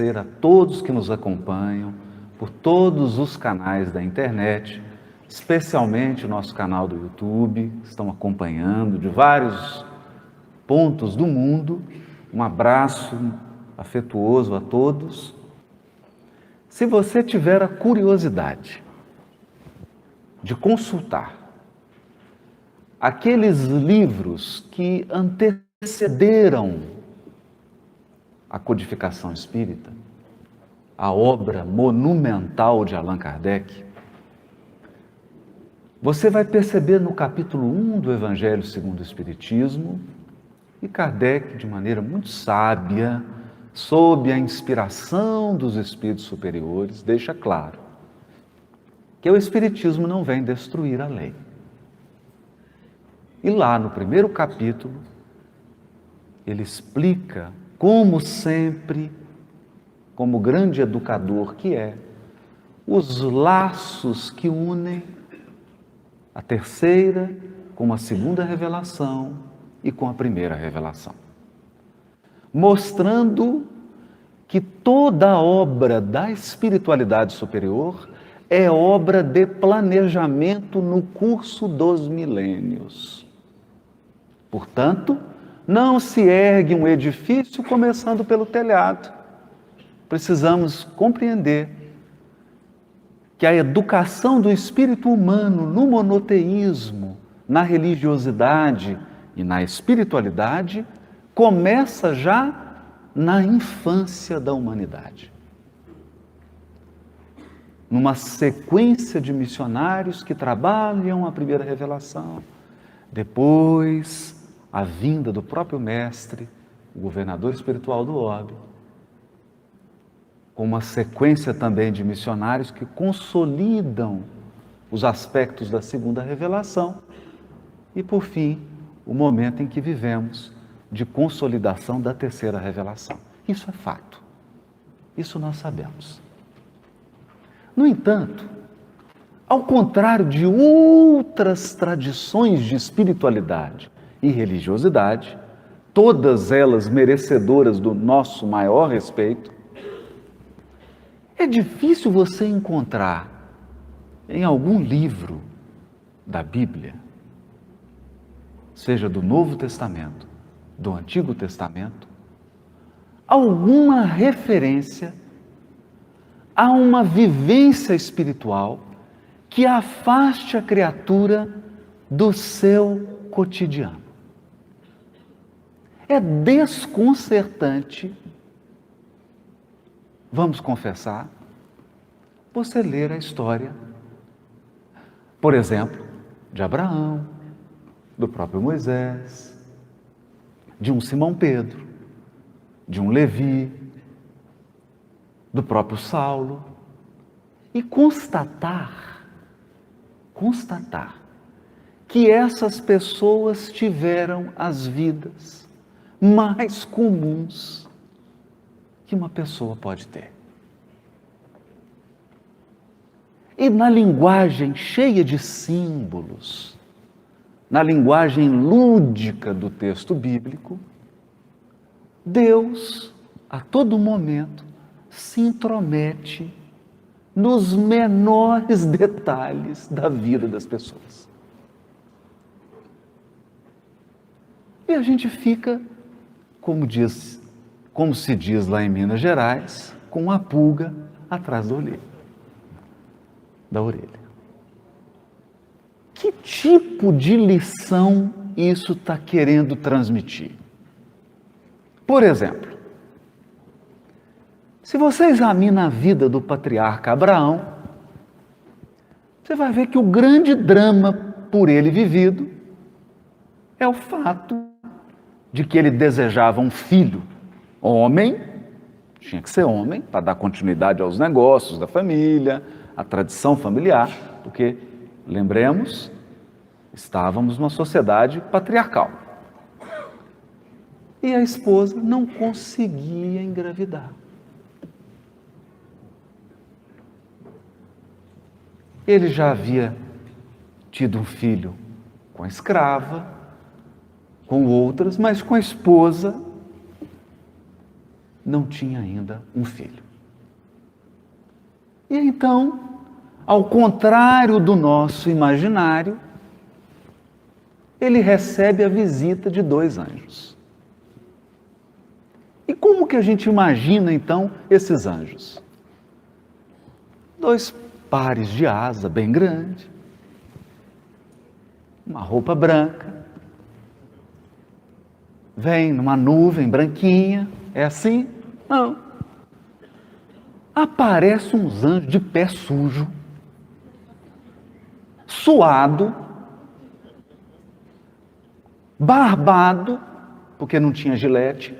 agradecer a todos que nos acompanham por todos os canais da internet, especialmente o nosso canal do YouTube, estão acompanhando de vários pontos do mundo. Um abraço afetuoso a todos. Se você tiver a curiosidade de consultar aqueles livros que antecederam a codificação espírita, a obra monumental de Allan Kardec, você vai perceber no capítulo 1 do Evangelho segundo o Espiritismo, e Kardec, de maneira muito sábia, sob a inspiração dos espíritos superiores, deixa claro que o Espiritismo não vem destruir a lei. E lá no primeiro capítulo, ele explica, como sempre, como grande educador que é, os laços que unem a terceira com a segunda revelação e com a primeira revelação, mostrando que toda a obra da espiritualidade superior é obra de planejamento no curso dos milênios. Portanto, não se ergue um edifício começando pelo telhado. Precisamos compreender que a educação do espírito humano no monoteísmo, na religiosidade e na espiritualidade começa já na infância da humanidade. Numa sequência de missionários que trabalham a primeira revelação, depois a vinda do próprio mestre, o governador espiritual do orbe, com uma sequência também de missionários que consolidam os aspectos da segunda revelação e, por fim, o momento em que vivemos de consolidação da terceira revelação. Isso é fato. Isso nós sabemos. No entanto, ao contrário de outras tradições de espiritualidade e religiosidade, todas elas merecedoras do nosso maior respeito, é difícil você encontrar em algum livro da Bíblia, seja do Novo Testamento, do Antigo Testamento, alguma referência a uma vivência espiritual que afaste a criatura do seu cotidiano. É desconcertante, vamos confessar, você ler a história, por exemplo, de Abraão, do próprio Moisés, de um Simão Pedro, de um Levi, do próprio Saulo, e constatar que essas pessoas tiveram as vidas mais comuns que uma pessoa pode ter. E na linguagem cheia de símbolos, na linguagem lúdica do texto bíblico, Deus, a todo momento, se intromete nos menores detalhes da vida das pessoas. E a gente fica, como se diz lá em Minas Gerais, com uma pulga atrás da orelha. Que tipo de lição isso está querendo transmitir? Por exemplo, se você examina a vida do patriarca Abraão, você vai ver que o grande drama por ele vivido é o fato de que ele desejava um filho homem, tinha que ser homem, para dar continuidade aos negócios da família, à tradição familiar, porque, lembremos, estávamos numa sociedade patriarcal. E a esposa não conseguia engravidar. Ele já havia tido um filho com a escrava, com outras, mas com a esposa não tinha ainda um filho. E então, ao contrário do nosso imaginário, ele recebe a visita de 2 anjos. E como que a gente imagina então esses anjos? 2 pares de asa bem grande, uma roupa branca, vem numa nuvem branquinha, é assim? Não. Aparecem uns anjos de pé sujo, suado, barbado, porque não tinha gilete,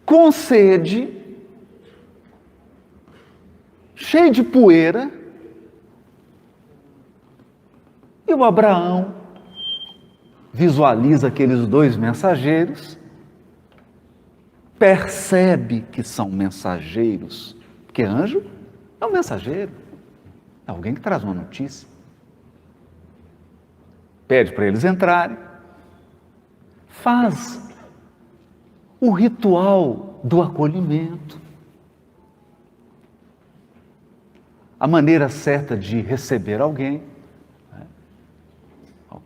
com sede, cheio de poeira, e o Abraão visualiza aqueles 2 mensageiros, percebe que são mensageiros, porque anjo é um mensageiro, é alguém que traz uma notícia. Pede para eles entrarem, faz o ritual do acolhimento, a maneira certa de receber alguém.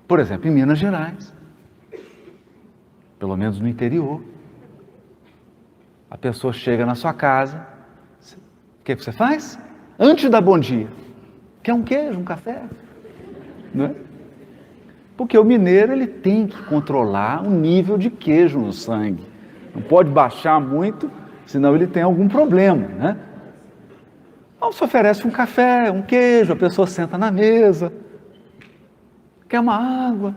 Por exemplo, em Minas Gerais, pelo menos no interior, a pessoa chega na sua casa, o que você faz? Antes de dar bom dia, quer um queijo, um café? Não é? Porque o mineiro ele tem que controlar o nível de queijo no sangue. Não pode baixar muito, senão ele tem algum problema, né? Então se oferece um café, um queijo, a pessoa senta na mesa, quer uma água.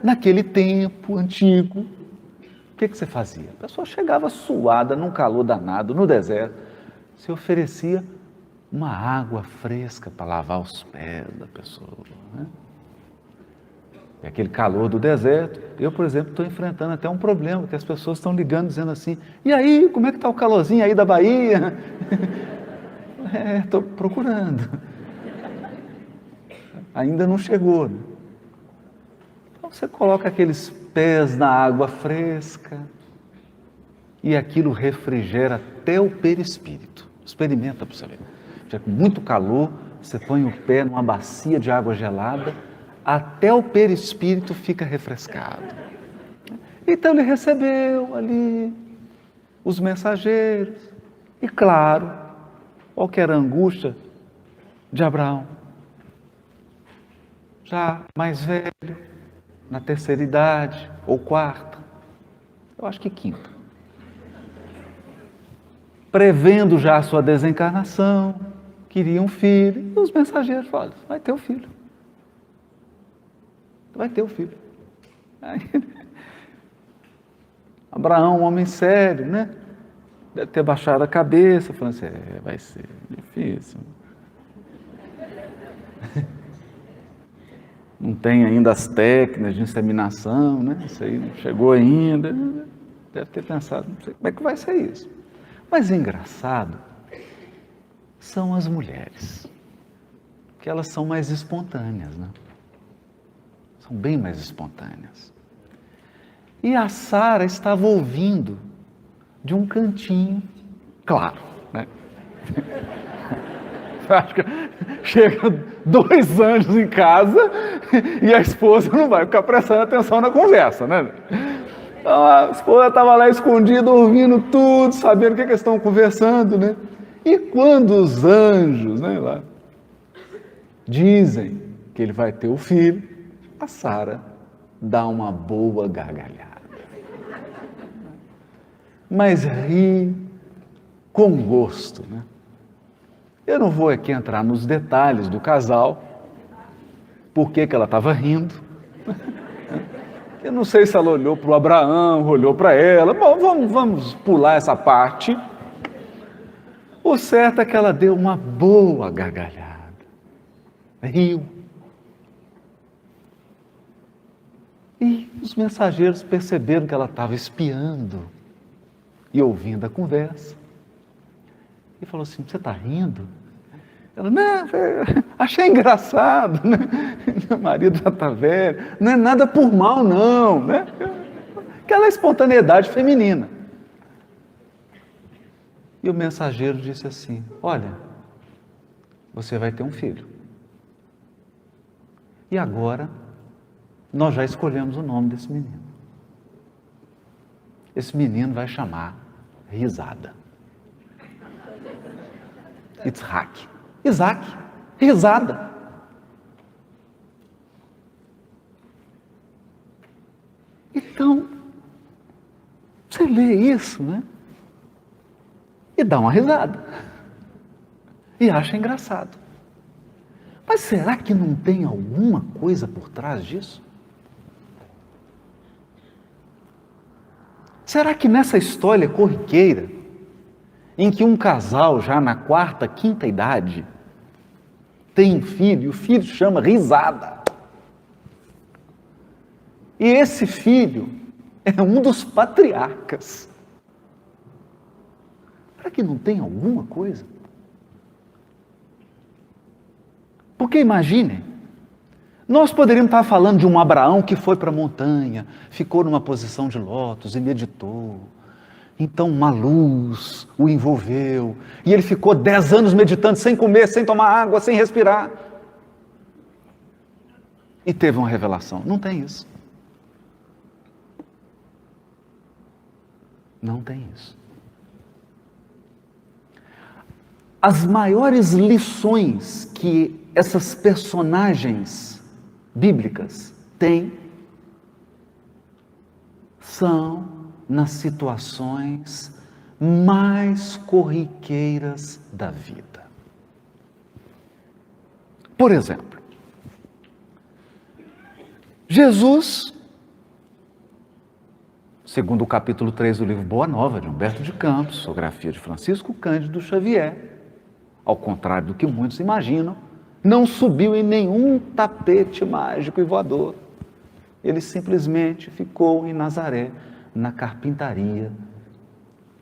Naquele tempo antigo, o que você fazia? A pessoa chegava suada, num calor danado, no deserto, se oferecia uma água fresca para lavar os pés da pessoa, né? E aquele calor do deserto, eu, por exemplo, estou enfrentando até um problema, que as pessoas estão ligando, dizendo assim, e aí, como é que está o calorzinho aí da Bahia? Estou procurando. Ainda não chegou, né? Então você coloca aqueles pés na água fresca e aquilo refrigera até o perispírito. Experimenta para você ver. Já com muito calor, você põe o pé numa bacia de água gelada, até o perispírito fica refrescado. Então ele recebeu ali os mensageiros e, claro, qual que era a angústia de Abraão? Já mais velho, na terceira idade, ou quarta, eu acho que quinta, prevendo já a sua desencarnação, queria um filho, e os mensageiros falaram, vai ter o filho. Vai ter o filho. Aí, Abraão, um homem sério, né? Deve ter baixado a cabeça, falando assim, vai ser difícil. Não tem ainda as técnicas de inseminação, né? Isso aí não chegou ainda. Deve ter pensado, não sei como é que vai ser isso. Mas engraçado são as mulheres, que elas são mais espontâneas, né? São bem mais espontâneas. E a Sara estava ouvindo de um cantinho, claro, né? Acho que chega 2 anjos em casa e a esposa não vai ficar prestando atenção na conversa, né? Então a esposa estava lá escondida, ouvindo tudo, sabendo o que eles estão conversando, né? E quando os anjos, né, lá, dizem que ele vai ter o filho, a Sara dá uma boa gargalhada. Mas ri com gosto, né? Eu não vou aqui entrar nos detalhes do casal, por que ela estava rindo. Eu não sei se ela olhou para o Abraão, olhou para ela. Bom, vamos pular essa parte. O certo é que ela deu uma boa gargalhada. Riu. E os mensageiros perceberam que ela estava espiando e ouvindo a conversa. E falou assim, você está rindo? Ela, não, achei engraçado, né? Meu marido já está velho, não é nada por mal não, né? aquela espontaneidade feminina. E o mensageiro disse assim: olha, você vai ter um filho. E agora, nós já escolhemos o nome desse menino. Esse menino vai chamar Risada. Isaac, risada. Então, você lê isso, né? E dá uma risada. E acha engraçado. Mas será que não tem alguma coisa por trás disso? Será que nessa história corriqueira, em que um casal já na quarta, quinta idade tem um filho, e o filho chama Risada, e esse filho é um dos patriarcas, será que não tem alguma coisa? Porque imaginem, nós poderíamos estar falando de um Abraão que foi para a montanha, ficou numa posição de lótus e meditou. Então uma luz o envolveu, e ele ficou 10 anos meditando, sem comer, sem tomar água, sem respirar. E teve uma revelação. Não tem isso. Não tem isso. As maiores lições que essas personagens bíblicas têm são nas situações mais corriqueiras da vida. Por exemplo, Jesus, segundo o capítulo 3 do livro Boa Nova, de Humberto de Campos, psicografia de Francisco Cândido Xavier, ao contrário do que muitos imaginam, não subiu em nenhum tapete mágico e voador. Ele simplesmente ficou em Nazaré, na carpintaria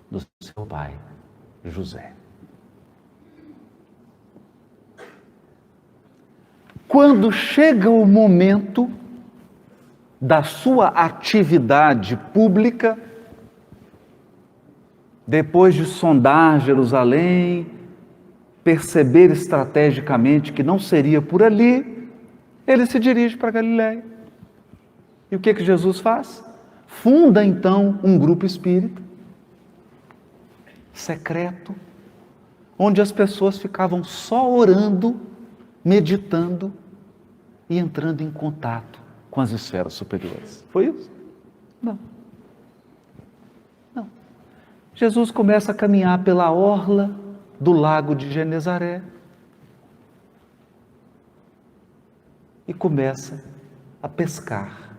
do seu pai, José. Quando chega o momento da sua atividade pública, depois de sondar Jerusalém, perceber estrategicamente que não seria por ali, ele se dirige para Galiléia. E o que Jesus faz? Funda então um grupo espírita, secreto, onde as pessoas ficavam só orando, meditando e entrando em contato com as esferas superiores. Foi isso? Não. Não. Jesus começa a caminhar pela orla do lago de Genezaré e começa a pescar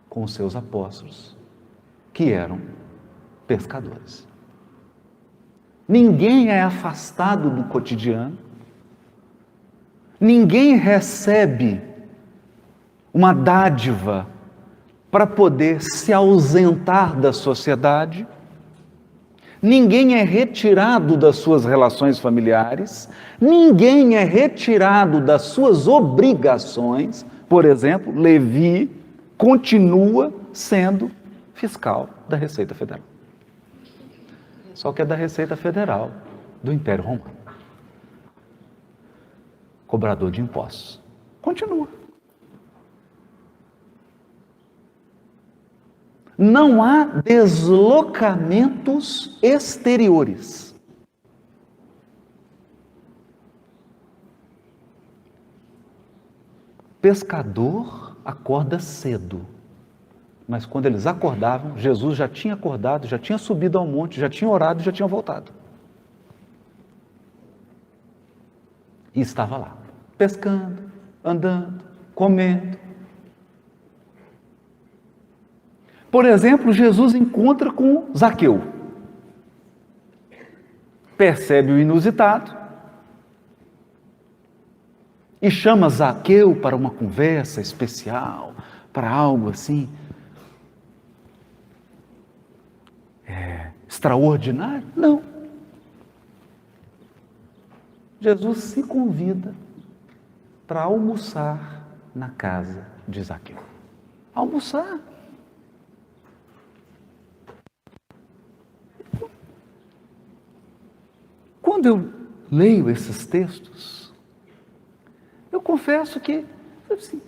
com os seus apóstolos, que eram pescadores. Ninguém é afastado do cotidiano, ninguém recebe uma dádiva para poder se ausentar da sociedade, ninguém é retirado das suas relações familiares, ninguém é retirado das suas obrigações. Por exemplo, Levi continua sendo fiscal da Receita Federal. Só que é da Receita Federal do Império Romano. Cobrador de impostos. Continua. Não há deslocamentos exteriores. Pescador acorda cedo, mas quando eles acordavam, Jesus já tinha acordado, já tinha subido ao monte, já tinha orado e já tinha voltado. E estava lá, pescando, andando, comendo. Por exemplo, Jesus encontra com Zaqueu. Percebe o inusitado e chama Zaqueu para uma conversa especial, para algo assim extraordinário? Não. Jesus se convida para almoçar na casa de Zaqueu. Almoçar. quando eu leio esses textos, eu confesso que assim,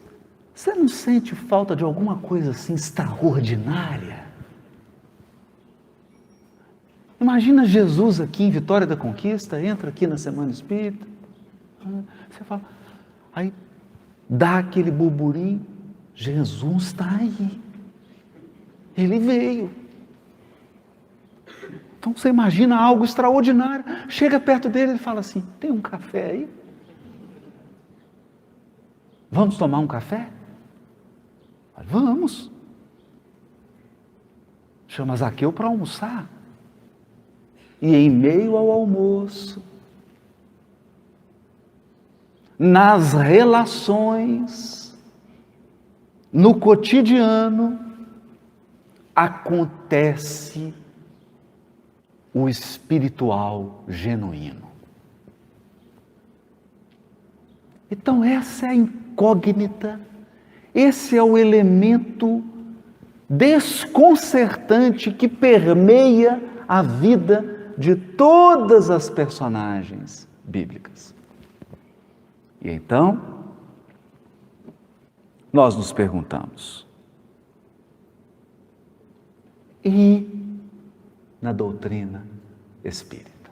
você não sente falta de alguma coisa assim extraordinária? Imagina Jesus aqui em Vitória da Conquista, entra aqui na Semana Espírita, você fala, aí dá aquele burburinho, Jesus está aí, Ele veio. Então você imagina algo extraordinário, chega perto dele e fala assim, tem um café aí? Vamos tomar um café? Vamos. Chama Zaqueu para almoçar. E em meio ao almoço, nas relações, no cotidiano, acontece o espiritual genuíno. Então essa é a incógnita, esse é o elemento desconcertante que permeia a vida de todas as personagens bíblicas. E então, nós nos perguntamos, e na doutrina espírita?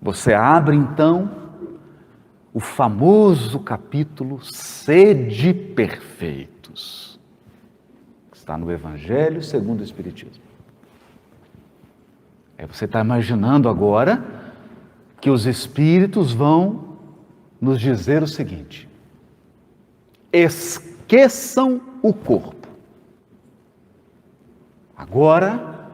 Você abre então o famoso capítulo Sede Perfeitos, que está no Evangelho segundo o Espiritismo. Você está imaginando agora que os Espíritos vão nos dizer o seguinte: esqueçam o corpo. Agora,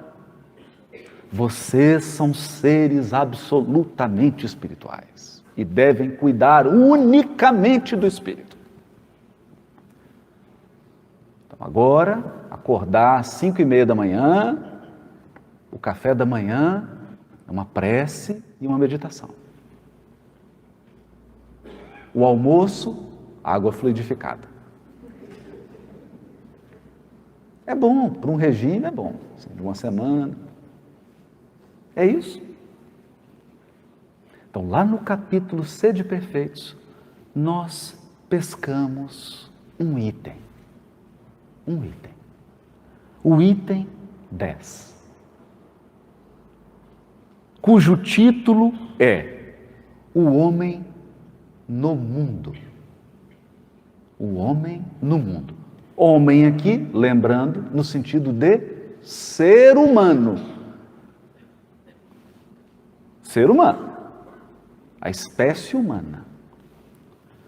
vocês são seres absolutamente espirituais e devem cuidar unicamente do espírito. Então, agora, acordar às 5:30 da manhã, o café da manhã, uma prece e uma meditação. O almoço, água fluidificada. É bom, para um regime é bom, assim, de uma semana. É isso. Então, lá no capítulo Sede Perfeitos, nós pescamos um item. O item 10. Cujo título é O Homem no Mundo. O Homem no Mundo. Homem aqui, lembrando, no sentido de ser humano. Ser humano. A espécie humana.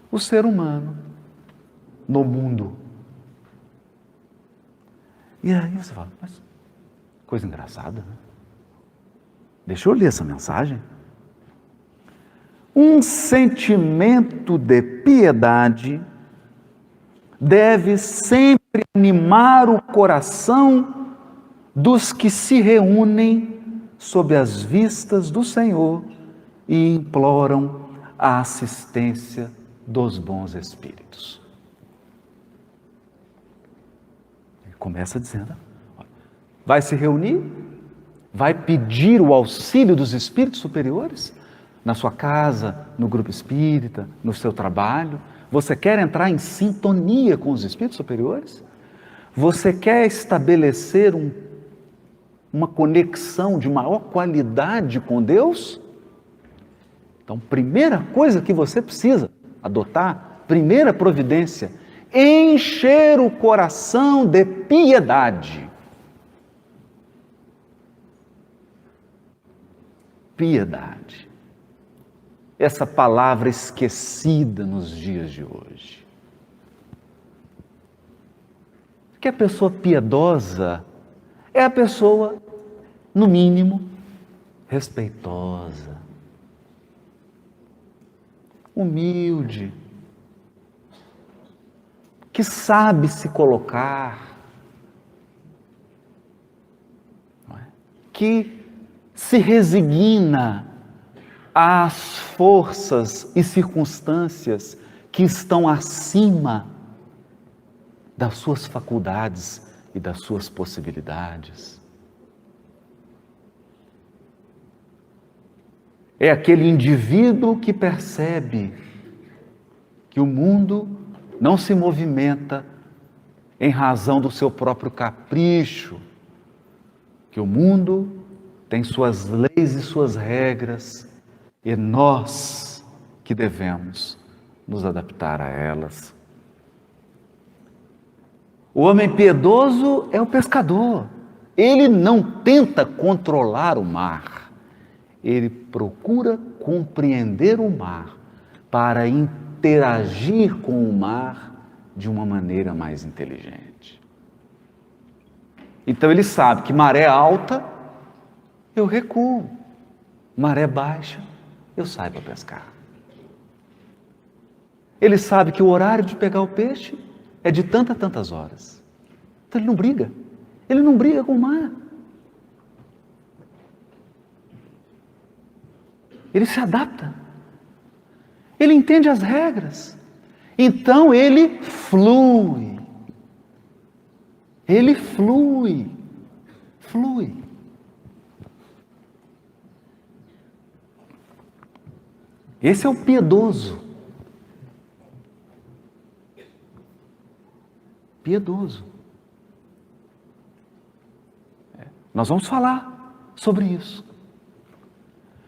O ser humano no mundo. E aí você fala, mas coisa engraçada, né? Deixa eu ler essa mensagem. Um sentimento de piedade deve sempre animar o coração dos que se reúnem sob as vistas do Senhor e imploram a assistência dos bons espíritos. Ele começa dizendo, vai se reunir? Vai pedir o auxílio dos espíritos superiores? Na sua casa, no grupo espírita, no seu trabalho? Você quer entrar em sintonia com os espíritos superiores? Você quer estabelecer uma conexão de maior qualidade com Deus? Então, primeira coisa que você precisa adotar, primeira providência, encher o coração de piedade. Piedade. Essa palavra esquecida nos dias de hoje. Que a pessoa piedosa é a pessoa, no mínimo, respeitosa, humilde, que sabe se colocar, não é? Que se resigna às forças e circunstâncias que estão acima das suas faculdades e das suas possibilidades. É aquele indivíduo que percebe que o mundo não se movimenta em razão do seu próprio capricho, que o mundo tem suas leis e suas regras, e nós que devemos nos adaptar a elas. O homem piedoso é o pescador. Ele não tenta controlar o mar, ele procura compreender o mar para interagir com o mar de uma maneira mais inteligente. Então ele sabe que maré alta, eu recuo. Maré baixa, eu saio para pescar. Ele sabe que o horário de pegar o peixe é de tantas horas. Então ele não briga. Ele não briga com o mar. Ele se adapta. Ele entende as regras. Então ele flui. Ele flui. Flui. Esse é o piedoso. Piedoso. Nós vamos falar sobre isso.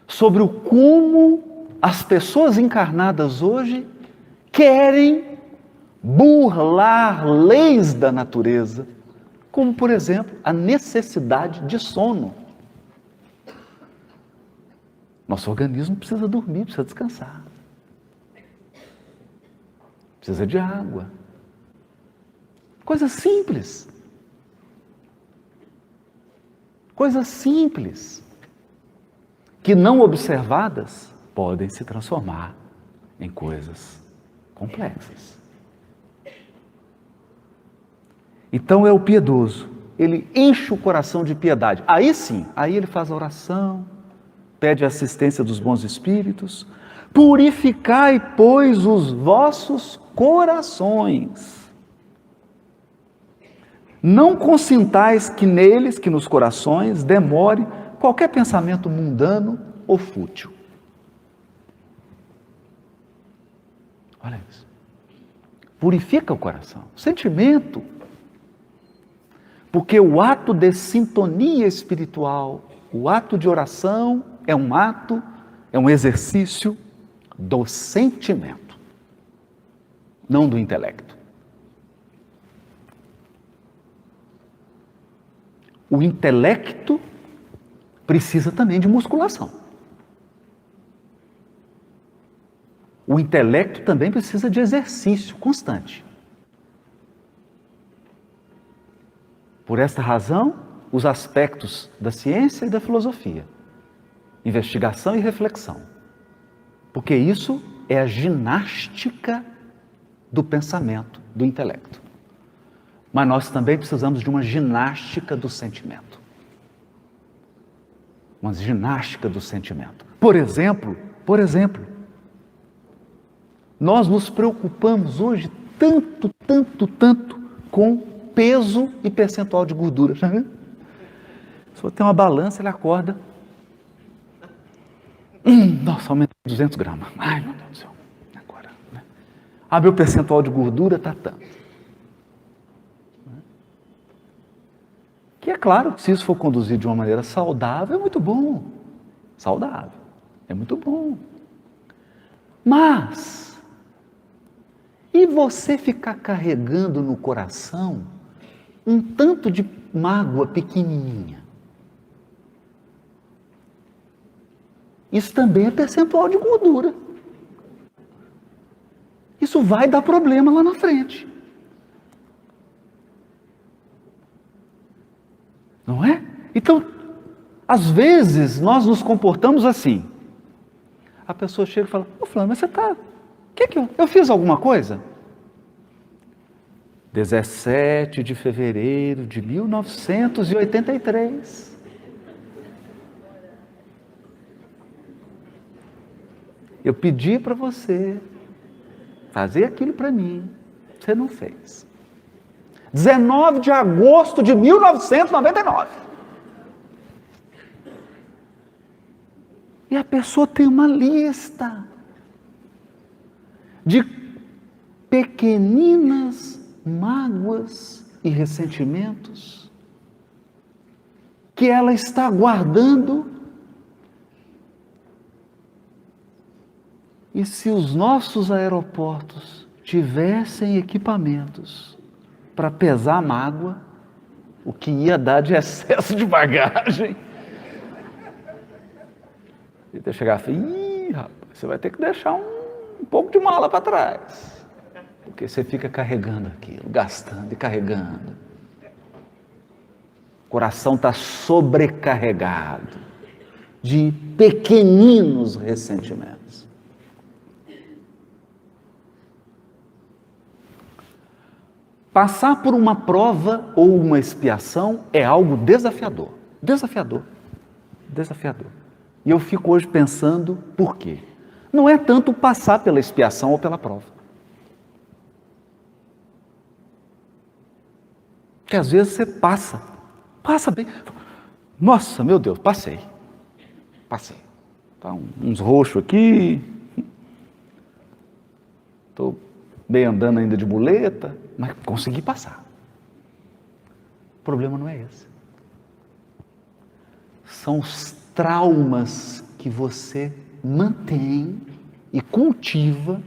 Sobre o como as pessoas encarnadas hoje querem burlar leis da natureza, como, por exemplo, a necessidade de sono. Nosso organismo precisa dormir, precisa descansar. Precisa de água. Coisas simples. Coisas simples, que não observadas, podem se transformar em coisas complexas. Então é o piedoso, ele enche o coração de piedade. Aí sim, aí ele faz a oração, pede a assistência dos bons espíritos. Purificai, pois, os vossos corações. Não consintais que neles, que nos corações, demore qualquer pensamento mundano ou fútil. Olha isso. Purifica o coração, o sentimento. Porque o ato de sintonia espiritual, o ato de oração é um exercício do sentimento, não do intelecto. O intelecto precisa também de musculação. O intelecto também precisa de exercício constante. Por esta razão, os aspectos da ciência e da filosofia, investigação e reflexão, porque isso é a ginástica do pensamento, do intelecto. Mas nós também precisamos de uma ginástica do sentimento. Uma ginástica do sentimento. Por exemplo, nós nos preocupamos hoje tanto com peso e percentual de gordura. Já viu? Se você tem uma balança, ele acorda. Nossa, aumentou 200 gramas. Ai, meu Deus do céu. Agora, né? Meu percentual de gordura está tanto. Que é claro que se isso for conduzido de uma maneira saudável, é muito bom. Saudável. É muito bom. Mas, e você ficar carregando no coração um tanto de mágoa pequenininha? Isso também é percentual de gordura. Isso vai dar problema lá na frente. Não é? Então, às vezes, nós nos comportamos assim. A pessoa chega e fala, fulano, mas você está... Eu fiz alguma coisa? 17 de fevereiro de 1983. Eu pedi para você fazer aquilo para mim. Você não fez. 19 de agosto de 1999. E a pessoa tem uma lista de pequeninas mágoas e ressentimentos que ela está guardando. E se os nossos aeroportos tivessem equipamentos para pesar a mágoa, o que ia dar de excesso de bagagem? E eu chegar e falar, ih, rapaz, você vai ter que deixar um pouco de mala para trás. Porque você fica carregando aquilo, gastando e carregando. O coração está sobrecarregado de pequeninos ressentimentos. Passar por uma prova ou uma expiação é algo desafiador. Desafiador. Desafiador. E eu fico hoje pensando por quê? Não é tanto passar pela expiação ou pela prova. Que às vezes você passa bem. Nossa, meu Deus, passei. Tá uns roxos aqui. Estou meio andando ainda de muleta, mas consegui passar. O problema não é esse. São os traumas que você mantém e cultiva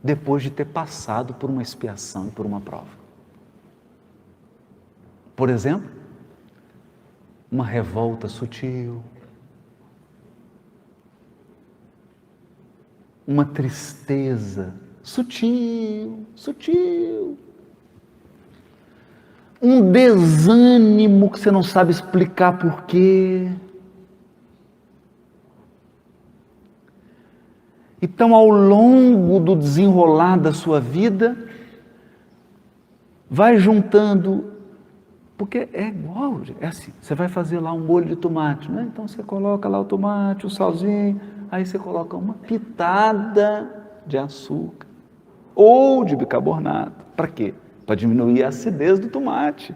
depois de ter passado por uma expiação e por uma prova. Por exemplo, uma revolta sutil, uma tristeza sutil, um desânimo que você não sabe explicar por quê. Então, ao longo do desenrolar da sua vida, vai juntando, porque é igual, é assim, você vai fazer lá um molho de tomate, né? Então você coloca lá o tomate, o salzinho, aí você coloca uma pitada de açúcar ou de bicarbonato. Para quê? Para diminuir a acidez do tomate.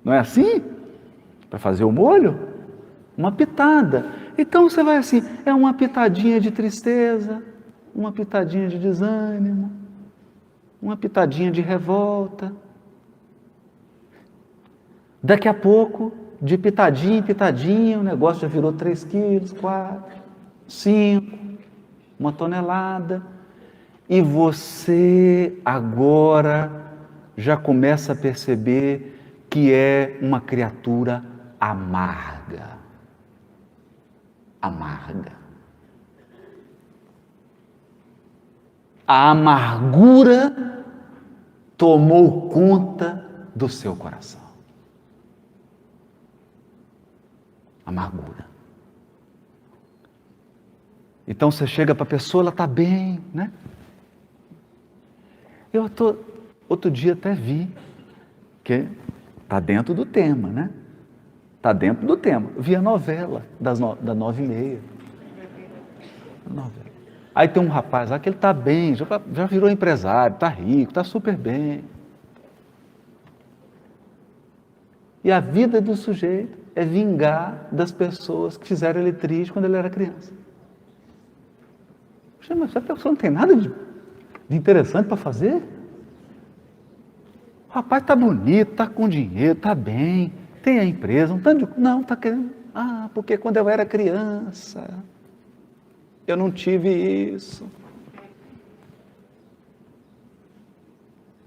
Não é assim? Para fazer o molho? Uma pitada. Então você vai assim, é uma pitadinha de tristeza, uma pitadinha de desânimo, uma pitadinha de revolta. Daqui a pouco, de pitadinha em pitadinha, o negócio já virou 3 quilos, 4, 5, 1 tonelada. E você agora já começa a perceber que é uma criatura amarga. A amargura tomou conta do seu coração. Amargura. Então você chega para a pessoa, ela está bem, né? Outro dia até vi, que está dentro do tema, né? Está dentro do tema. Vi a novela das 9h30. Novela. Aí tem um rapaz lá que ele está bem, já virou empresário, está rico, está super bem. E a vida do sujeito é vingar das pessoas que fizeram ele triste quando ele era criança. Mas essa pessoa não tem nada de interessante para fazer? O rapaz está bonito, está com dinheiro, está bem, tem a empresa, não está querendo. Porque quando eu era criança, eu não tive isso.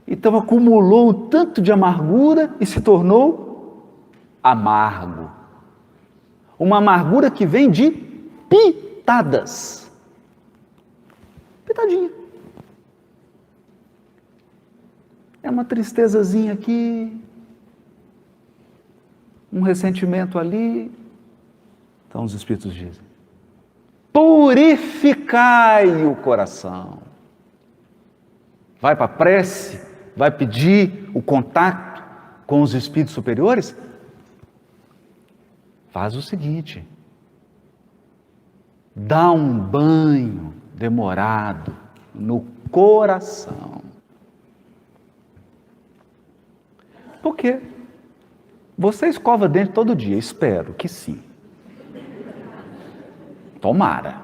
Então acumulou um tanto de amargura e se tornou amargo. Uma amargura que vem de pitadas. Pitadinha. É uma tristezazinha aqui, um ressentimento ali. Então os Espíritos dizem, purificai o coração. Vai para a prece, vai pedir o contato com os Espíritos superiores? Faz o seguinte, dá um banho demorado no coração. Por quê? Você escova dente todo dia? Espero que sim. Tomara.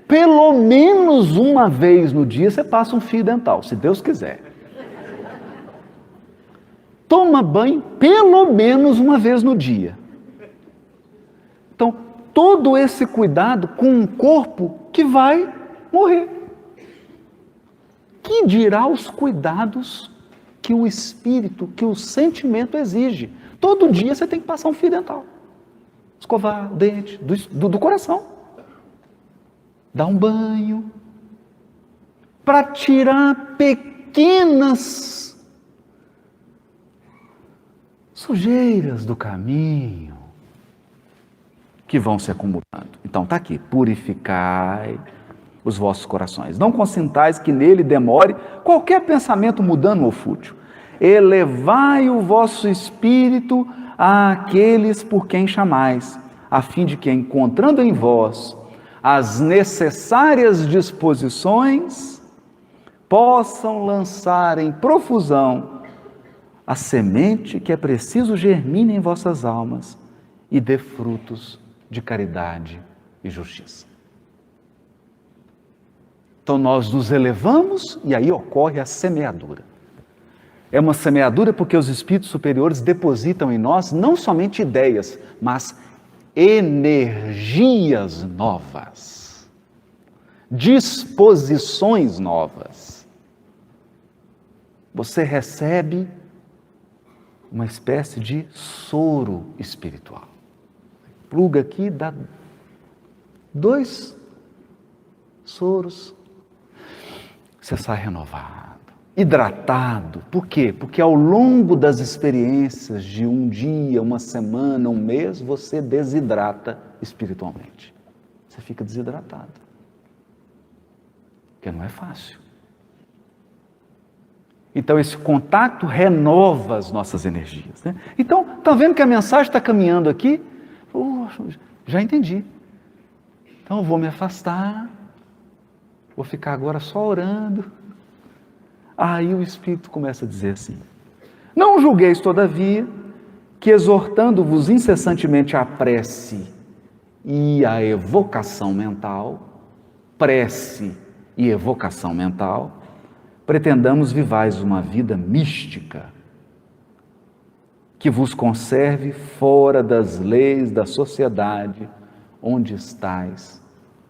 Pelo menos uma vez no dia você passa um fio dental, se Deus quiser. Toma banho pelo menos uma vez no dia. Então, todo esse cuidado com um corpo que vai morrer. Que dirá os cuidados que o espírito, que o sentimento exige? Todo dia você tem que passar um fio dental. Escovar o dente do coração. Dar um banho. Para tirar pequenas sujeiras do caminho que vão se acumulando. Então está aqui, purificai os vossos corações. Não consintais que nele demore qualquer pensamento mudando ou fútil. Elevai o vosso espírito àqueles por quem chamais, a fim de que, encontrando em vós as necessárias disposições, possam lançar em profusão a semente que é preciso germine em vossas almas e dê frutos de caridade e justiça. Então nós nos elevamos e aí ocorre a semeadura. É uma semeadura porque os espíritos superiores depositam em nós não somente ideias, mas energias novas, disposições novas. Você recebe uma espécie de soro espiritual. Pluga aqui, dá 2 soros. Você sai renovado, hidratado. Por quê? Porque ao longo das experiências de um dia, uma semana, um mês, você desidrata espiritualmente. Você fica desidratado. Porque não é fácil. Então, esse contato renova as nossas energias, né? Então, está vendo que a mensagem está caminhando aqui? Já entendi. Então, eu vou me afastar, vou ficar agora só orando. Aí o Espírito começa a dizer assim: não julgueis, todavia, que exortando-vos incessantemente à prece e à evocação mental, prece e evocação mental, pretendamos vivais uma vida mística, que vos conserve fora das leis da sociedade, onde estáis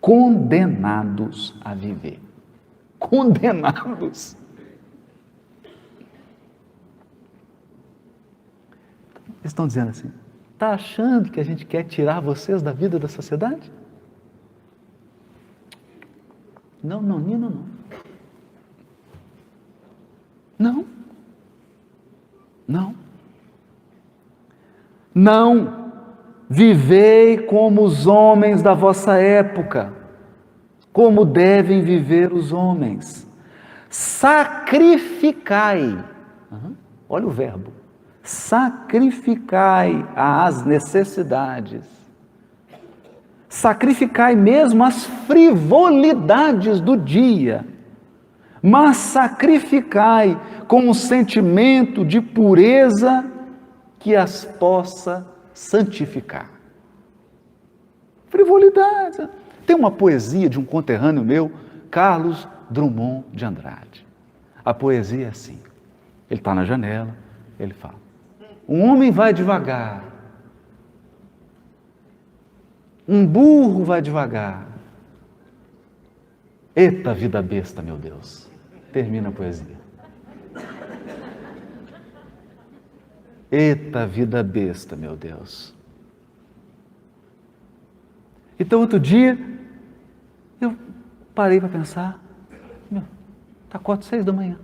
condenados a viver. Condenados. Eles estão dizendo assim: está achando que a gente quer tirar vocês da vida da sociedade? Não. Não vivei como os homens da vossa época, como devem viver os homens. Sacrificai, olha o verbo, sacrificai as necessidades, sacrificai mesmo as frivolidades do dia, mas sacrificai com um sentimento de pureza que as possa santificar. Frivolidade. Tem uma poesia de um conterrâneo meu, Carlos Drummond de Andrade. A poesia é assim: ele está na janela, ele fala: um homem vai devagar, um burro vai devagar. Eita vida besta, meu Deus. Termina a poesia. Eita vida besta, meu Deus. Então, outro dia, eu parei para pensar: acordo 6 da manhã.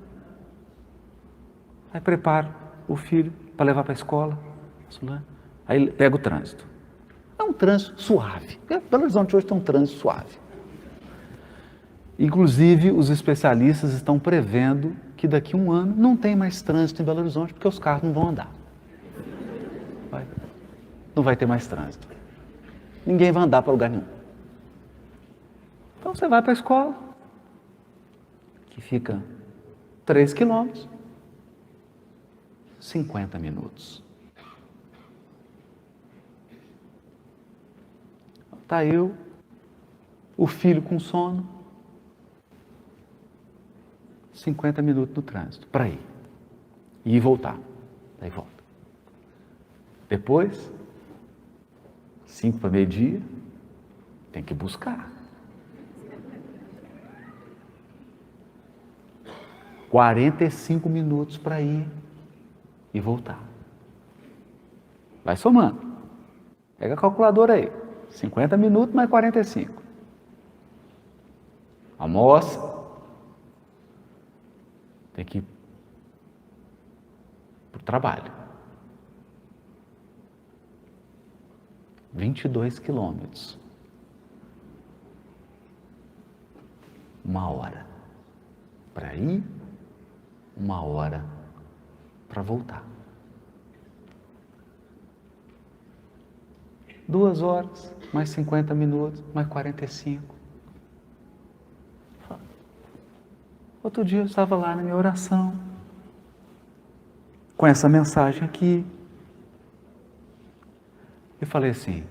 Aí preparo o filho para levar para a escola. Aí pego o trânsito. É um trânsito suave. Belo Horizonte hoje tem um trânsito suave. Inclusive, os especialistas estão prevendo que daqui a 1 ano não tem mais trânsito em Belo Horizonte, porque os carros não vão andar. Não vai ter mais trânsito. Ninguém vai andar para lugar nenhum. Então você vai para a escola, que fica 3 quilômetros, 50 minutos. Tá eu, o filho com sono, 50 minutos no trânsito, para ir. E voltar. Daí volta. Depois, 5 para meio-dia, tem que buscar. 45 minutos para ir e voltar. Vai somando. Pega a calculadora aí. 50 minutos mais 45. Almoça. Tem que ir para o trabalho. 22 quilômetros. 1 hora para ir, 1 hora para voltar. 2 horas, mais 50 minutos, mais 45. Outro dia eu estava lá na minha oração, com essa mensagem aqui. E falei assim,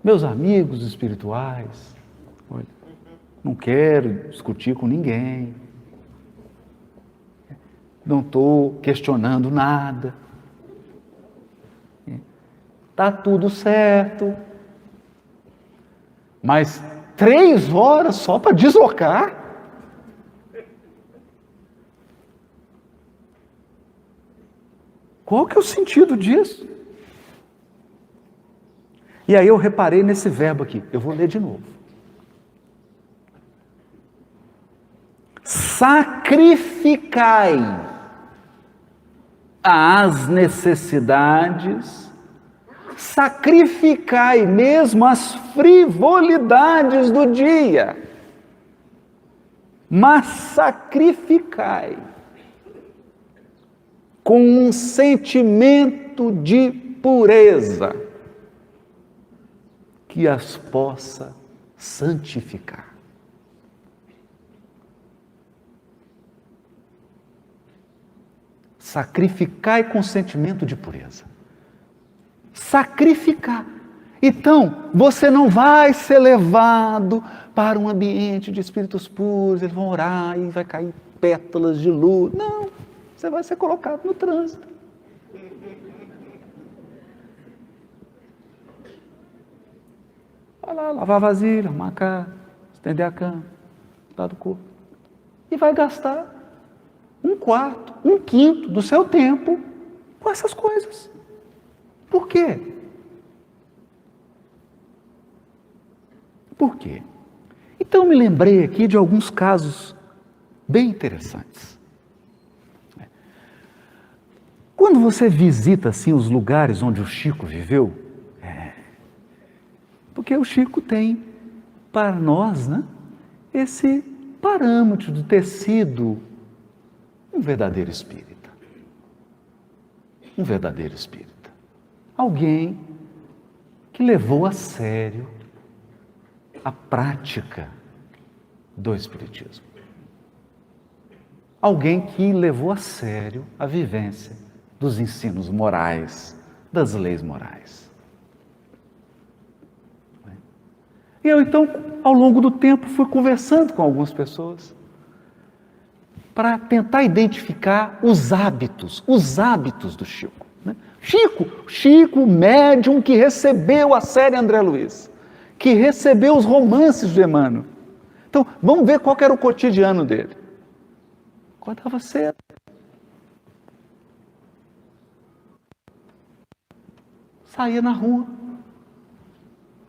meus amigos espirituais, olha, não quero discutir com ninguém, não estou questionando nada, está tudo certo, mas 3 horas só para deslocar? Qual que é o sentido disso? E aí eu reparei nesse verbo aqui, eu vou ler de novo. Sacrificai as necessidades, sacrificai mesmo as frivolidades do dia, mas sacrificai com um sentimento de pureza que as possa santificar. Sacrificai com sentimento de pureza. Sacrificar. Então, você não vai ser levado para um ambiente de espíritos puros, eles vão orar e vai cair pétalas de luz. Não, você vai ser colocado no trânsito. Vai lá, lavar a vasilha, arrumar a casa, estender a cama, cuidar do corpo. E vai gastar 1/4, 1/5 do seu tempo com essas coisas. Por quê? Por quê? Então me lembrei aqui de alguns casos bem interessantes. Quando você visita assim os lugares onde o Chico viveu, porque o Chico tem para nós, né, esse parâmetro de ter sido um verdadeiro espírita. Um verdadeiro espírita. Alguém que levou a sério a prática do espiritismo. Alguém que levou a sério a vivência dos ensinos morais, das leis morais. E eu então, ao longo do tempo, fui conversando com algumas pessoas para tentar identificar os hábitos do Chico. Chico, médium que recebeu a série André Luiz, que recebeu os romances de Emmanuel. Então, vamos ver qual era o cotidiano dele. Acordava cedo. Saía na rua.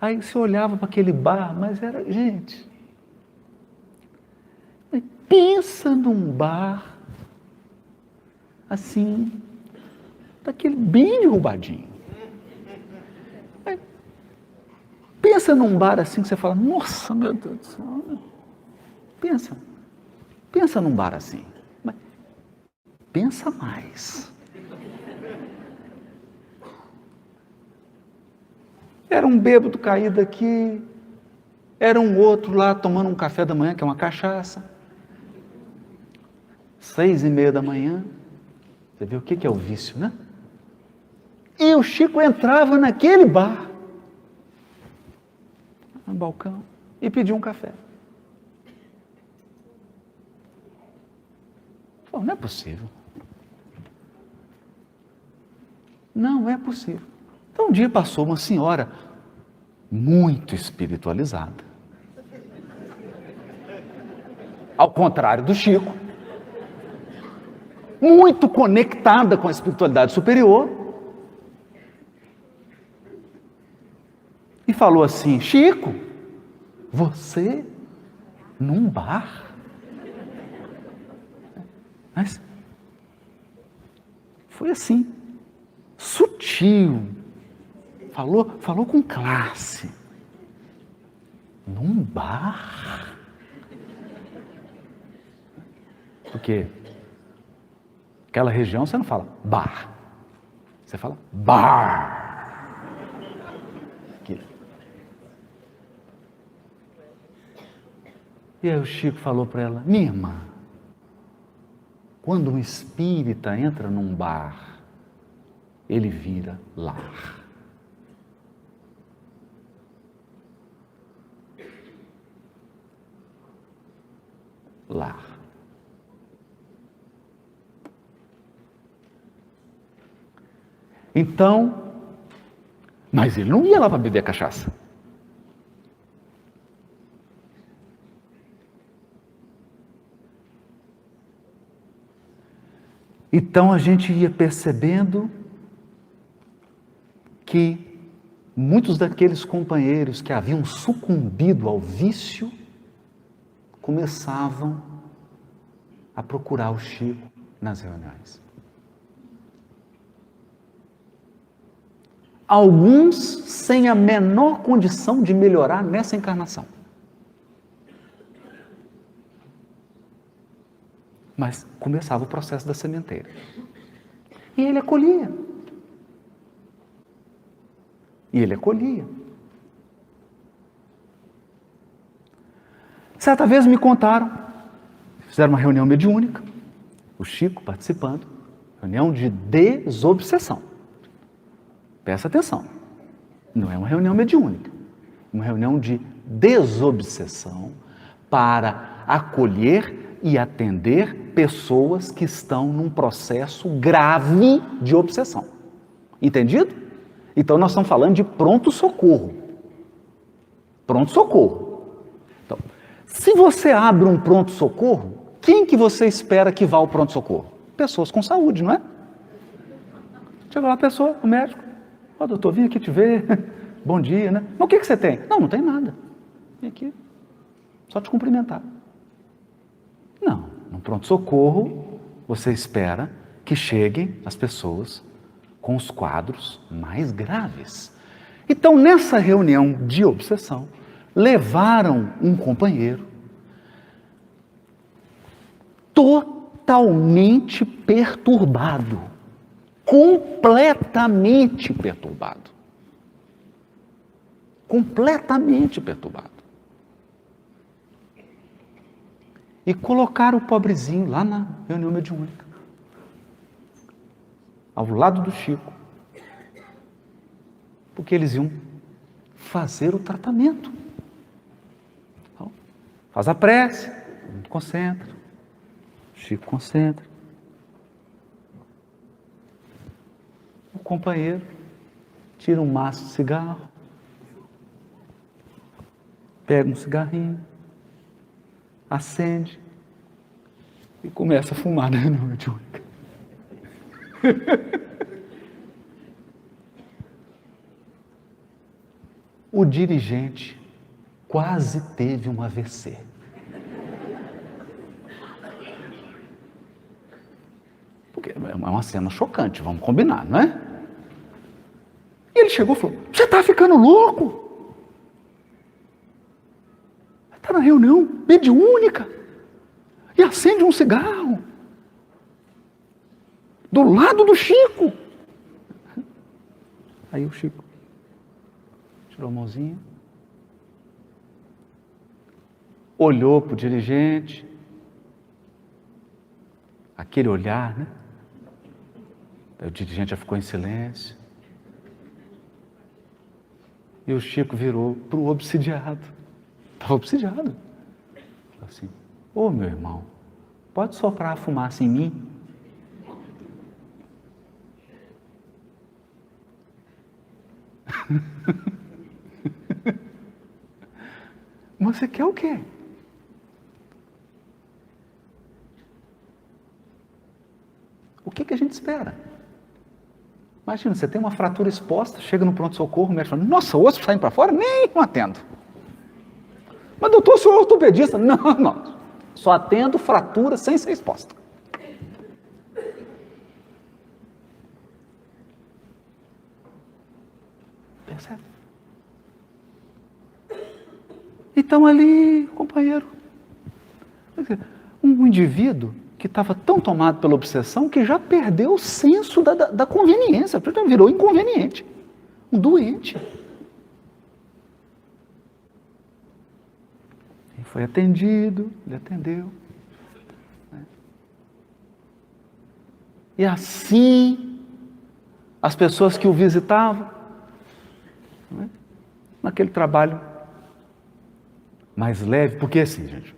Aí você olhava para aquele bar, mas era, gente, pensa num bar, assim, daquele bem derrubadinho. Pensa num bar assim que você fala, nossa, meu Deus do céu. Pensa num bar assim. Mas pensa mais. Era um bêbado caído aqui, era um outro lá tomando um café da manhã, que é uma cachaça. 6:30 da manhã. Você vê o que é o vício, né? E o Chico entrava naquele bar. no balcão e pediu um café. Falou, não é possível. Não é possível. Então um dia passou uma senhora muito espiritualizada. Ao contrário do Chico, muito conectada com a espiritualidade superior, e falou assim, Chico, você num bar? Mas foi assim, sutil, falou com classe. Num bar? Porque aquela região você não fala bar, você fala bar. Aqui. E aí o Chico falou para ela, minha irmã, quando um espírita entra num bar, ele vira lar. Lar. Então, mas ele não ia lá para beber cachaça. Então a gente ia percebendo que muitos daqueles companheiros que haviam sucumbido ao vício começavam a procurar o Chico nas reuniões. Alguns sem a menor condição de melhorar nessa encarnação. Mas começava o processo da sementeira. E ele acolhia. E ele acolhia. Certa vez me contaram, fizeram uma reunião mediúnica, o Chico participando, reunião de desobsessão. Presta atenção, não é uma reunião mediúnica, é uma reunião de desobsessão para acolher e atender pessoas que estão num processo grave de obsessão. Entendido? Então nós estamos falando de pronto-socorro. Pronto-socorro. Então, se você abre um pronto-socorro, quem que você espera que vá ao pronto-socorro? Pessoas com saúde, não é? Chega lá a pessoa, o médico, ó, doutor, vim aqui te ver, bom dia, né? Mas o que você tem? Não tem nada. Vim aqui, só te cumprimentar. Não, no pronto-socorro, você espera que cheguem as pessoas com os quadros mais graves. Então, nessa reunião de obsessão, levaram um companheiro totalmente perturbado, completamente perturbado. Completamente perturbado. E colocaram o pobrezinho lá na reunião mediúnica, ao lado do Chico, porque eles iam fazer o tratamento. Então, faz a prece, concentra, Chico concentra. O companheiro tira um maço de cigarro, pega um cigarrinho, acende e começa a fumar na reunião mediúnica. O dirigente quase teve um AVC. Porque é uma cena chocante, vamos combinar, não é? E ele chegou e falou, você está ficando louco? Está na reunião mediúnica e acende um cigarro do lado do Chico. Aí o Chico tirou a mãozinha, olhou para o dirigente, aquele olhar, né? Aí o dirigente já ficou em silêncio. E o Chico virou para o obsidiado. Estava obsidiado. Falou assim: ô meu irmão, pode soprar a fumaça em mim? Você quer o quê? O que a gente espera? Imagina, você tem uma fratura exposta, chega no pronto-socorro, o médico fala: nossa, o osso saindo para fora? Nem não atendo. Mas doutor, o senhor é ortopedista? Não, não. Só atendo fratura sem ser exposta. Percebe? Então ali, companheiro, um indivíduo que estava tão tomado pela obsessão que já perdeu o senso da conveniência, virou inconveniente, um doente. Ele foi atendido, ele atendeu. E assim, as pessoas que o visitavam, naquele trabalho mais leve, porque assim, gente,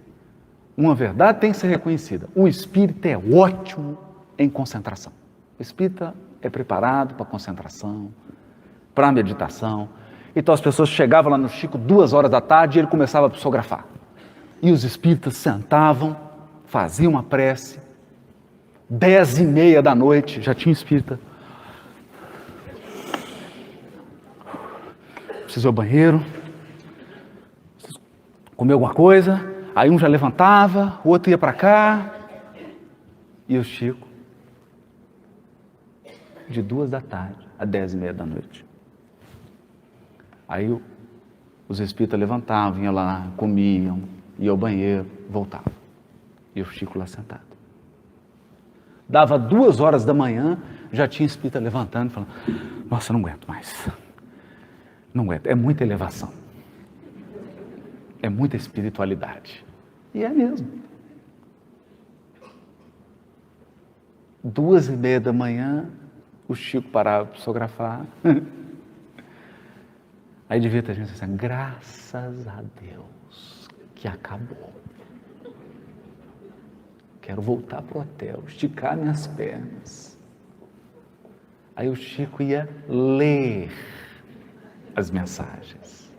uma verdade tem que ser reconhecida: o espírita é ótimo em concentração. O espírita é preparado para concentração, para meditação. Então as pessoas chegavam lá no Chico 2 horas da tarde e ele começava a psicografar. E os espíritas sentavam, faziam uma prece. 10h30 da noite, já tinha espírita. Preciso ir ao banheiro, comer alguma coisa. Aí um já levantava, o outro ia para cá. E o Chico, de 2 da tarde a 10h30 da noite. Aí os espíritas levantavam, iam lá, comiam, iam ao banheiro, voltavam. E o Chico lá sentado. Dava 2 horas da manhã, já tinha espírita levantando, falando: nossa, não aguento mais. Não aguento, é muita elevação. É muita espiritualidade. E é mesmo. 2h30 da manhã, o Chico parava para psicografar. Aí devia ter gente assim: graças a Deus que acabou. Quero voltar para o hotel, esticar minhas pernas. Aí o Chico ia ler as mensagens,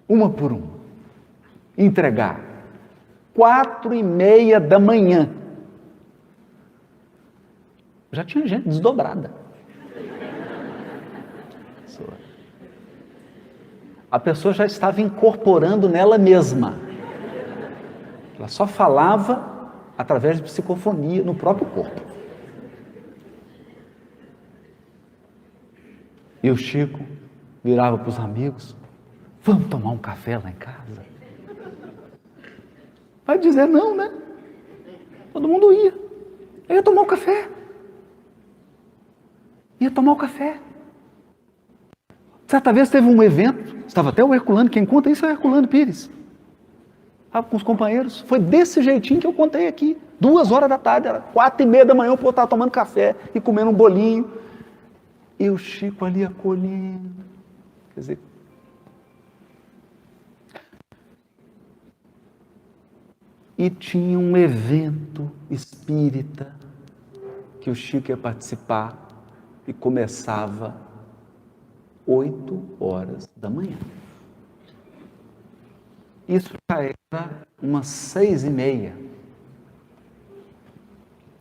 uma por uma, entregar. 4h30 da manhã. Já tinha gente desdobrada. A pessoa já estava incorporando nela mesma. Ela só falava através de psicofonia no próprio corpo. E o Chico virava para os amigos: vamos tomar um café lá em casa? Vai dizer não, né? Todo mundo ia. Eu ia tomar um café. Ia tomar um café. Certa vez teve um evento, estava até o Herculano, quem conta isso é o Herculano Pires. Estava com os companheiros, foi desse jeitinho que eu contei aqui. 2 horas da tarde, era 4h30 da manhã, o povo estava tomando café e comendo um bolinho. E o Chico ali acolhendo. Quer dizer, e tinha um evento espírita que o Chico ia participar e começava 8 horas da manhã. Isso já era umas 6h30.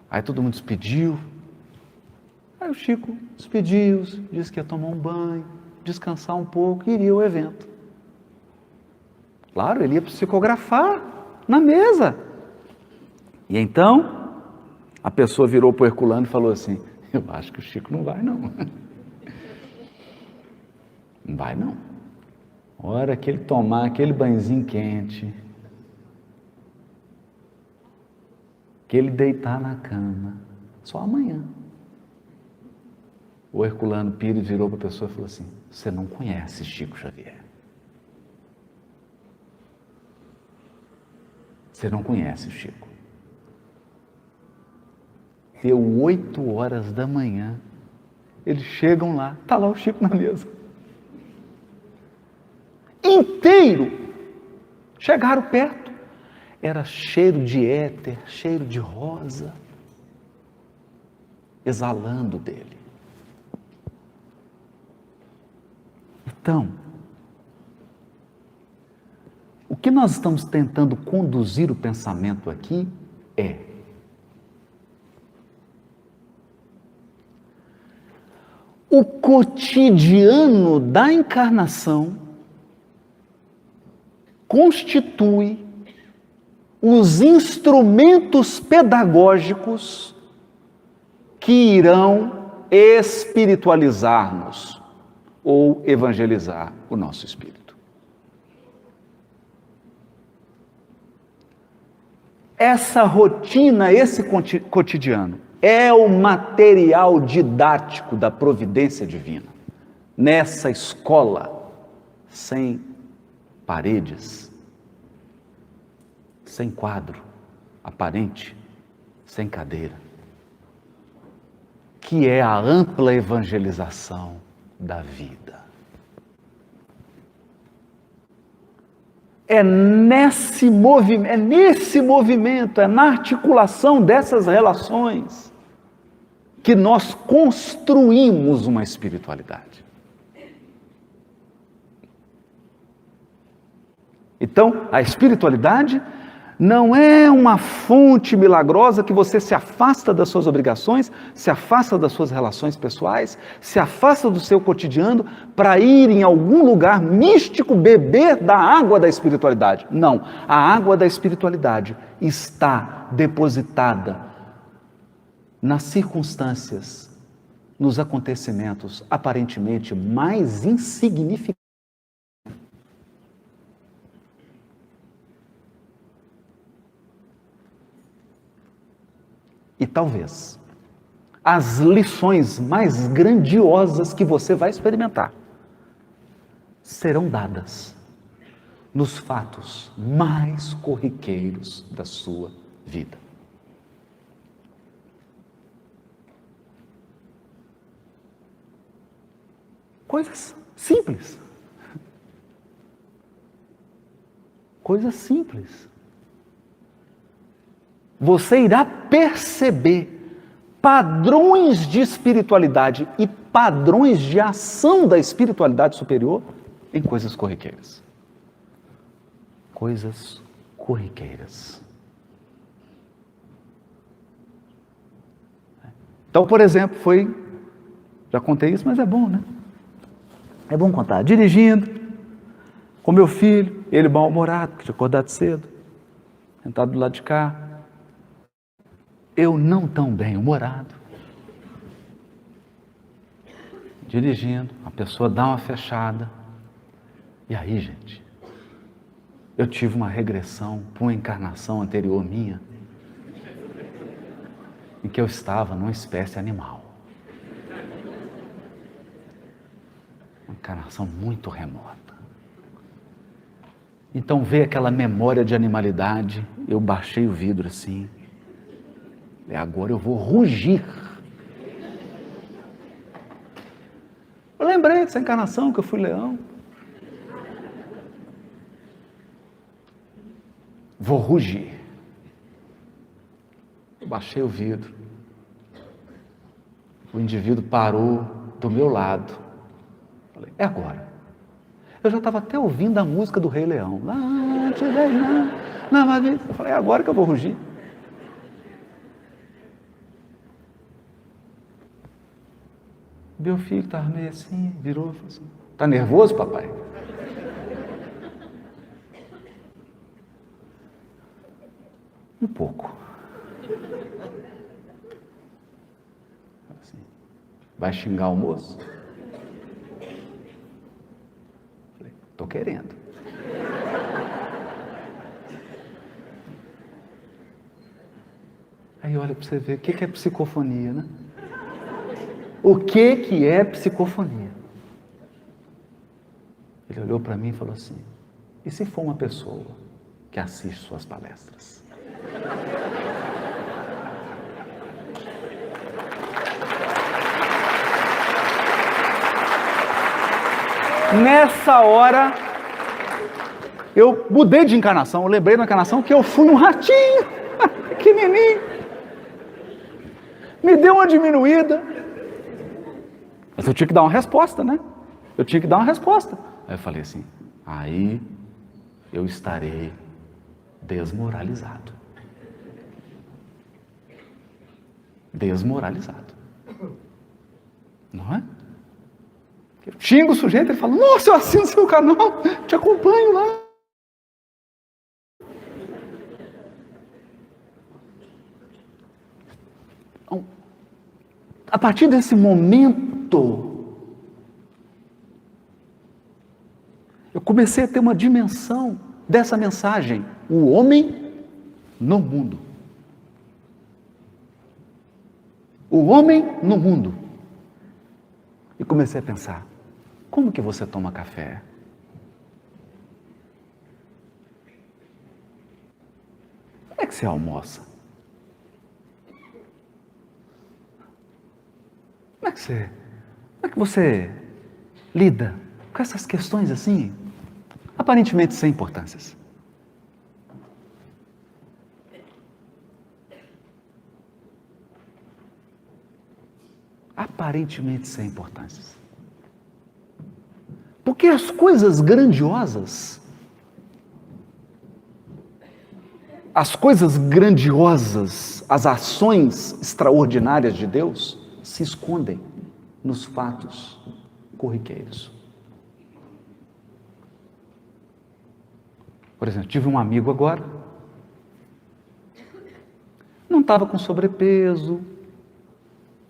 Aí todo mundo despediu. Aí o Chico despediu, disse que ia tomar um banho, descansar um pouco e iria ao evento. Claro, ele ia psicografar na mesa. E então, a pessoa virou para o Herculano e falou assim: eu acho que o Chico não vai não. Não vai não. A hora que ele tomar aquele banhozinho quente, que ele deitar na cama, só amanhã. O Herculano Pires virou para a pessoa e falou assim: você não conhece Chico Xavier. Você não conhece o Chico. Deu 8 horas da manhã, eles chegam lá, está lá o Chico na mesa. inteiro chegaram perto. Era cheiro de éter, cheiro de rosa, exalando dele. Então, o que nós estamos tentando conduzir o pensamento aqui é: o cotidiano da encarnação constitui os instrumentos pedagógicos que irão espiritualizar-nos ou evangelizar o nosso espírito. Essa rotina, esse cotidiano, é o material didático da providência divina. Nessa escola, sem paredes, sem quadro aparente, sem cadeira, que é a ampla evangelização da vida. É nesse movimento, é na articulação dessas relações que nós construímos uma espiritualidade. Então, a espiritualidade não é uma fonte milagrosa que você se afasta das suas obrigações, se afasta das suas relações pessoais, se afasta do seu cotidiano para ir em algum lugar místico beber da água da espiritualidade. Não, a água da espiritualidade está depositada nas circunstâncias, nos acontecimentos aparentemente mais insignificantes. E talvez as lições mais grandiosas que você vai experimentar serão dadas nos fatos mais corriqueiros da sua vida. Coisas simples. Coisas simples. Você irá perceber padrões de espiritualidade e padrões de ação da espiritualidade superior em coisas corriqueiras. Coisas corriqueiras. Então, por exemplo, já contei isso, mas é bom, né? É bom contar. Dirigindo, com meu filho, ele mal-humorado, que tinha acordado cedo, sentado do lado de cá. Eu não tão bem-humorado. Dirigindo, a pessoa dá uma fechada. E aí, gente, eu tive uma regressão para uma encarnação anterior minha, em que eu estava numa espécie animal. Uma encarnação muito remota. Então veio aquela memória de animalidade, eu baixei o vidro assim. Agora eu vou rugir. Eu lembrei dessa encarnação que eu fui leão. Vou rugir. Eu baixei o vidro. O indivíduo parou do meu lado. Falei, é agora. Eu já estava até ouvindo a música do Rei Leão. Eu falei, é agora que eu vou rugir. Meu filho estava meio assim, virou e falou assim, está nervoso, papai? Um pouco. Assim, vai xingar o moço? Falei, estou querendo. Aí olha para você ver o que é psicofonia, né? O que é psicofonia? Ele olhou para mim e falou assim, e se for uma pessoa que assiste suas palestras? Nessa hora, eu mudei de encarnação. Eu lembrei na encarnação que eu fui um ratinho, pequenininho. Me deu uma diminuída. Mas eu tinha que dar uma resposta, né? Eu tinha que dar uma resposta. Aí eu falei assim, aí eu estarei desmoralizado. Desmoralizado. Não é? Eu xingo o sujeito, ele fala, nossa, eu assino seu canal, te acompanho lá. Então, a partir desse momento, eu comecei a ter uma dimensão dessa mensagem, o homem no mundo. O homem no mundo. E comecei a pensar, como que você toma café? Como é que você almoça? Como é que você lida com essas questões assim, aparentemente sem importâncias? Aparentemente sem importâncias. Porque as coisas grandiosas, as ações extraordinárias de Deus se escondem nos fatos corriqueiros. Por exemplo, tive um amigo agora, não estava com sobrepeso,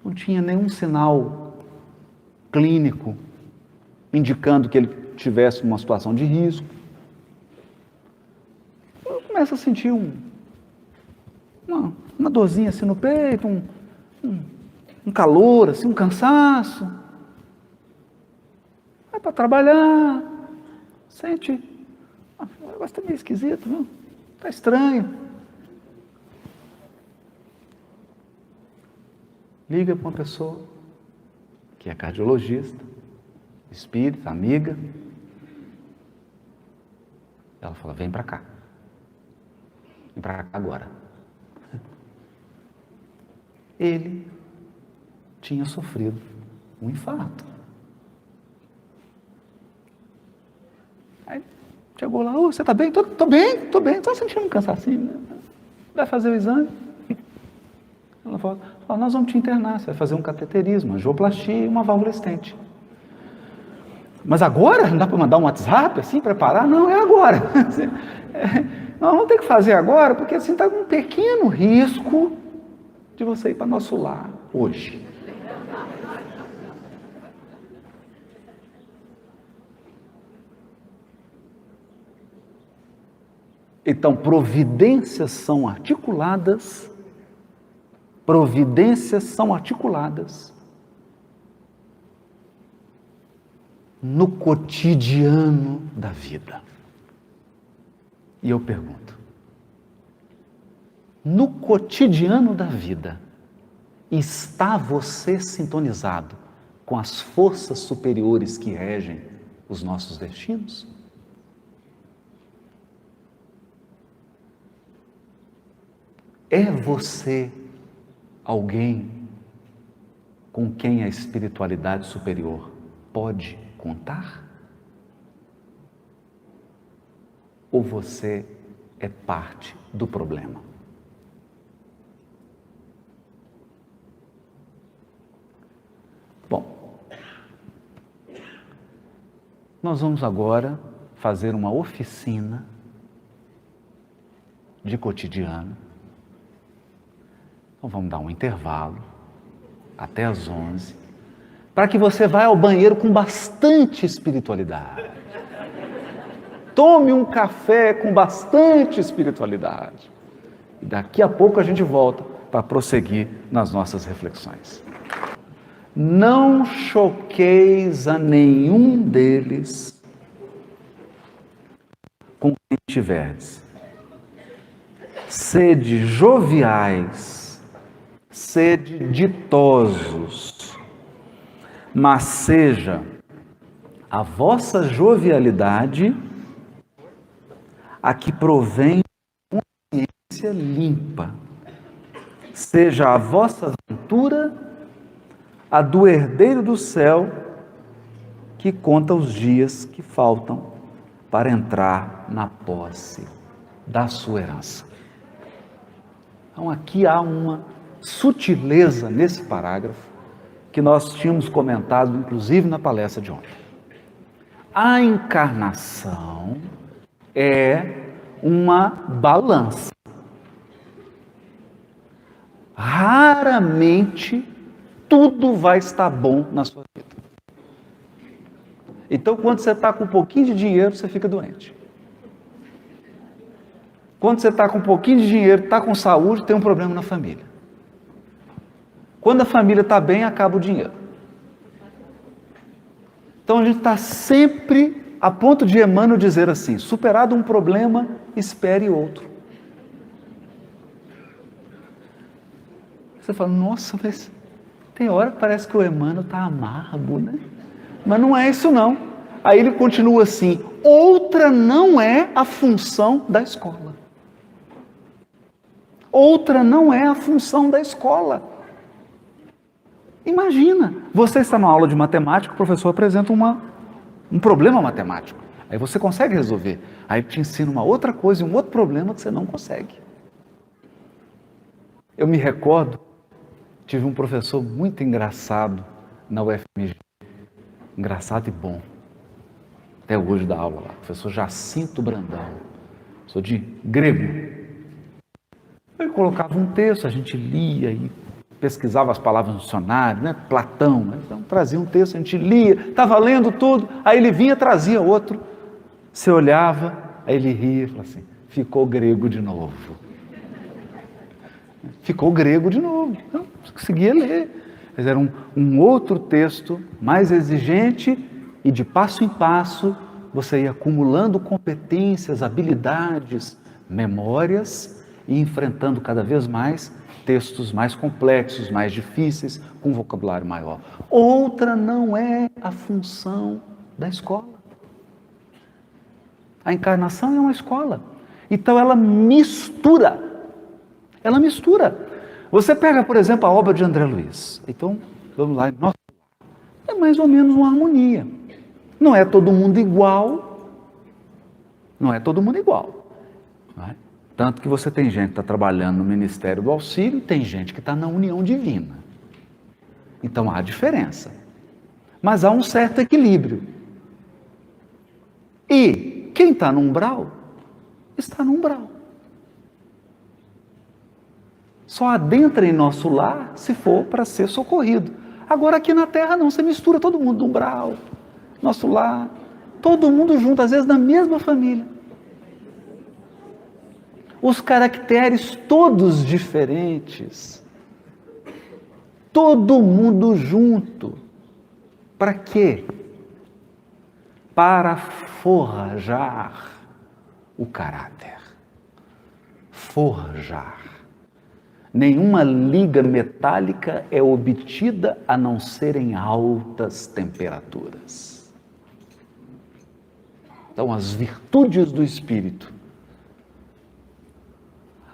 não tinha nenhum sinal clínico indicando que ele tivesse uma situação de risco. Eu começo a sentir uma dorzinha assim no peito, um calor, assim, um cansaço. Vai para trabalhar, sente, o negócio está meio esquisito, não? Está estranho. Liga para uma pessoa que é cardiologista, espírita, amiga. Ela fala, vem para cá. Vem para cá agora. Ele tinha sofrido um infarto. Aí chegou lá, você está bem? Tô bem, estou sentindo um cansacinho, né? Vai fazer o exame? Ela falou, nós vamos te internar, você vai fazer um cateterismo, uma angioplastia e uma válvula estente. Mas agora? Não dá para mandar um WhatsApp assim, preparar? Não, é agora. Nós vamos ter que fazer agora, porque assim está com um pequeno risco de você ir para nosso lar hoje. Então, providências são articuladas no cotidiano da vida. E eu pergunto, no cotidiano da vida, está você sintonizado com as forças superiores que regem os nossos destinos? É você alguém com quem a espiritualidade superior pode contar? Ou você é parte do problema? Bom, nós vamos agora fazer uma oficina de cotidiano. Então vamos dar um intervalo até às 11, para que você vá ao banheiro com bastante espiritualidade. Tome um café com bastante espiritualidade. E daqui a pouco a gente volta para prosseguir nas nossas reflexões. Não choqueis a nenhum deles com quem tiverdes. Sede joviais, sede ditosos, mas seja a vossa jovialidade a que provém consciência limpa. Seja a vossa ventura a do herdeiro do céu, que conta os dias que faltam para entrar na posse da sua herança. Então aqui há uma sutileza nesse parágrafo que nós tínhamos comentado, inclusive na palestra de ontem. A encarnação é uma balança. Raramente tudo vai estar bom na sua vida. Então, quando você está com um pouquinho de dinheiro, você fica doente. Quando você está com um pouquinho de dinheiro, está com saúde, tem um problema na família. Quando a família está bem, acaba o dinheiro. Então, a gente está sempre a ponto de Emmanuel dizer assim: superado um problema, espere outro. Você fala, nossa, mas tem hora que parece que o Emmanuel está amargo, né? Mas não é isso não. Aí ele continua assim: outra não é a função da escola. Outra não é a função da escola. Imagina, você está numa aula de matemática, o professor apresenta um problema matemático. Aí você consegue resolver. Aí te ensina uma outra coisa, um outro problema que você não consegue. Eu me recordo, tive um professor muito engraçado na UFMG. Engraçado e bom. Até hoje da aula lá. Professor Jacinto Brandão. Sou de grego. Ele colocava um texto, a gente lia e pesquisava as palavras no dicionário, né? Platão, né? Então trazia um texto, a gente lia, estava lendo tudo, aí ele vinha, trazia outro. Você olhava, aí ele ria e falava assim: ficou grego de novo. Ficou grego de novo. Então, conseguia ler. Mas era um outro texto mais exigente e de passo em passo você ia acumulando competências, habilidades, memórias e enfrentando cada vez mais textos mais complexos, mais difíceis, com vocabulário maior. Outra não é a função da escola. A encarnação é uma escola. Então ela mistura. Ela mistura. Você pega, por exemplo, a obra de André Luiz. Então, vamos lá. Nossa, é mais ou menos uma harmonia. Não é todo mundo igual. Não é todo mundo igual. Não é? Tanto que você tem gente que está trabalhando no Ministério do Auxílio e tem gente que está na União Divina. Então há diferença. Mas há um certo equilíbrio. E quem está no umbral, está no umbral. Só adentra em nosso lar se for para ser socorrido. Agora aqui na Terra não, você mistura todo mundo do umbral, nosso lar, todo mundo junto, às vezes na mesma família. Os caracteres todos diferentes, todo mundo junto. Para quê? Para forjar o caráter. Forjar. Nenhuma liga metálica é obtida a não ser em altas temperaturas. Então, as virtudes do espírito,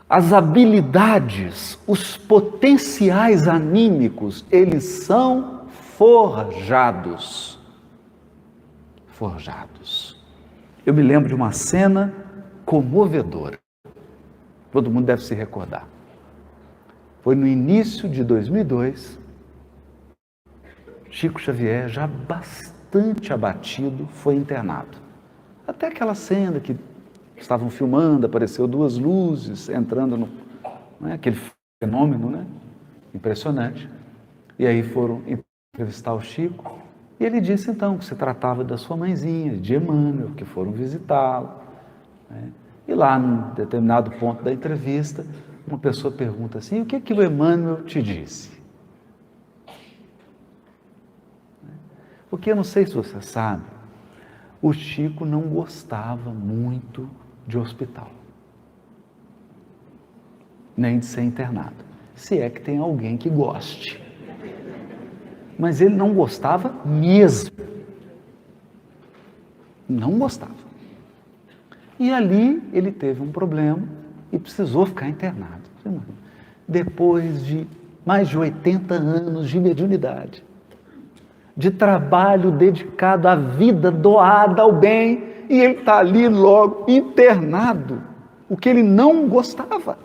as habilidades, os potenciais anímicos, eles são forjados. Forjados. Eu me lembro de uma cena comovedora. Todo mundo deve se recordar. Foi no início de 2002, Chico Xavier, já bastante abatido, foi internado. Até aquela cena que estavam filmando, apareceu duas luzes entrando no... Não é? Aquele fenômeno, né? Impressionante. E aí foram entrevistar o Chico, e ele disse então que se tratava da sua mãezinha, de Emmanuel, que foram visitá-lo. Né? E lá, num determinado ponto da entrevista, uma pessoa pergunta assim: o que que o Emmanuel te disse? Porque eu não sei se você sabe, o Chico não gostava muito de hospital, nem de ser internado, se é que tem alguém que goste. Mas ele não gostava mesmo. Não gostava. E ali ele teve um problema e precisou ficar internado. Depois de mais de 80 anos de mediunidade, de trabalho dedicado à vida doada ao bem, e ele está ali logo internado, o que ele não gostava.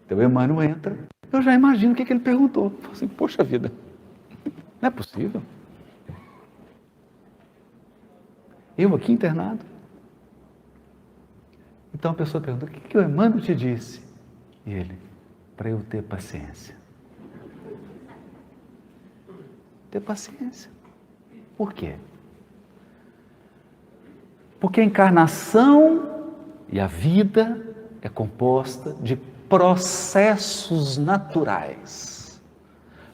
Então Emmanuel entra, eu já imagino o que ele perguntou. Falei assim, poxa vida, não é possível? Eu aqui internado? Então a pessoa pergunta, o que o Emmanuel te disse? E ele, para eu ter paciência. Ter paciência. Por quê? Porque a encarnação e a vida é composta de processos naturais.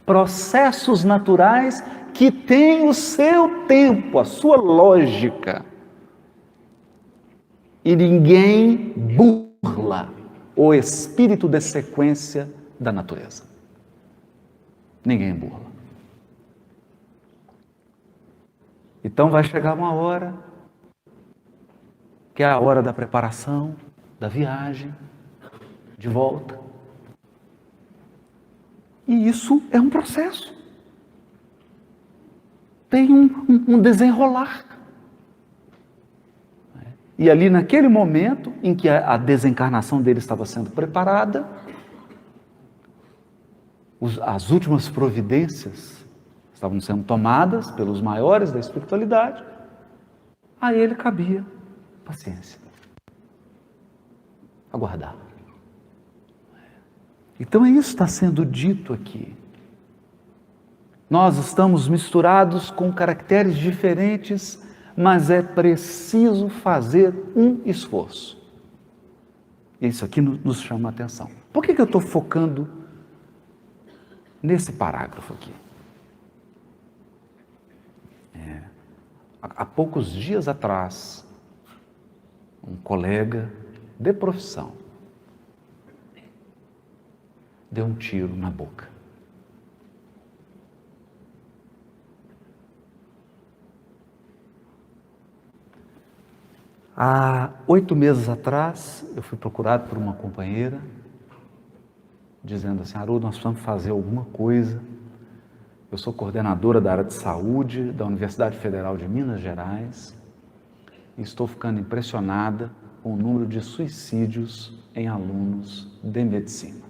Processos naturais que têm o seu tempo, a sua lógica. E ninguém burla o espírito de sequência da natureza. Ninguém burla. Então vai chegar uma hora, que é a hora da preparação, da viagem, de volta. E isso é um processo. Tem um desenrolar. E ali naquele momento em que a desencarnação dele estava sendo preparada, as últimas providências estavam sendo tomadas pelos maiores da espiritualidade, a ele cabia paciência, aguardar. Então é isso que está sendo dito aqui. Nós estamos misturados com caracteres diferentes, mas é preciso fazer um esforço. E isso aqui nos chama a atenção. Por que eu estou focando nesse parágrafo aqui? Há poucos dias atrás, um colega de profissão deu um tiro na boca. Há 8 meses atrás, eu fui procurado por uma companheira, dizendo assim, Haroldo, nós precisamos fazer alguma coisa. Eu sou coordenadora da área de saúde da Universidade Federal de Minas Gerais e estou ficando impressionada com o número de suicídios em alunos de medicina.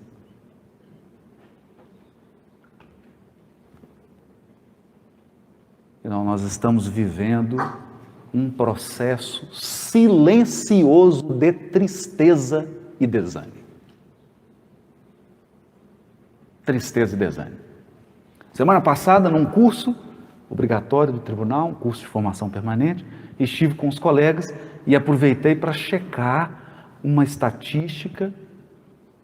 Então, nós estamos vivendo um processo silencioso de tristeza e desânimo. Tristeza e desânimo. Semana passada, num curso obrigatório do tribunal, um curso de formação permanente, estive com os colegas e aproveitei para checar uma estatística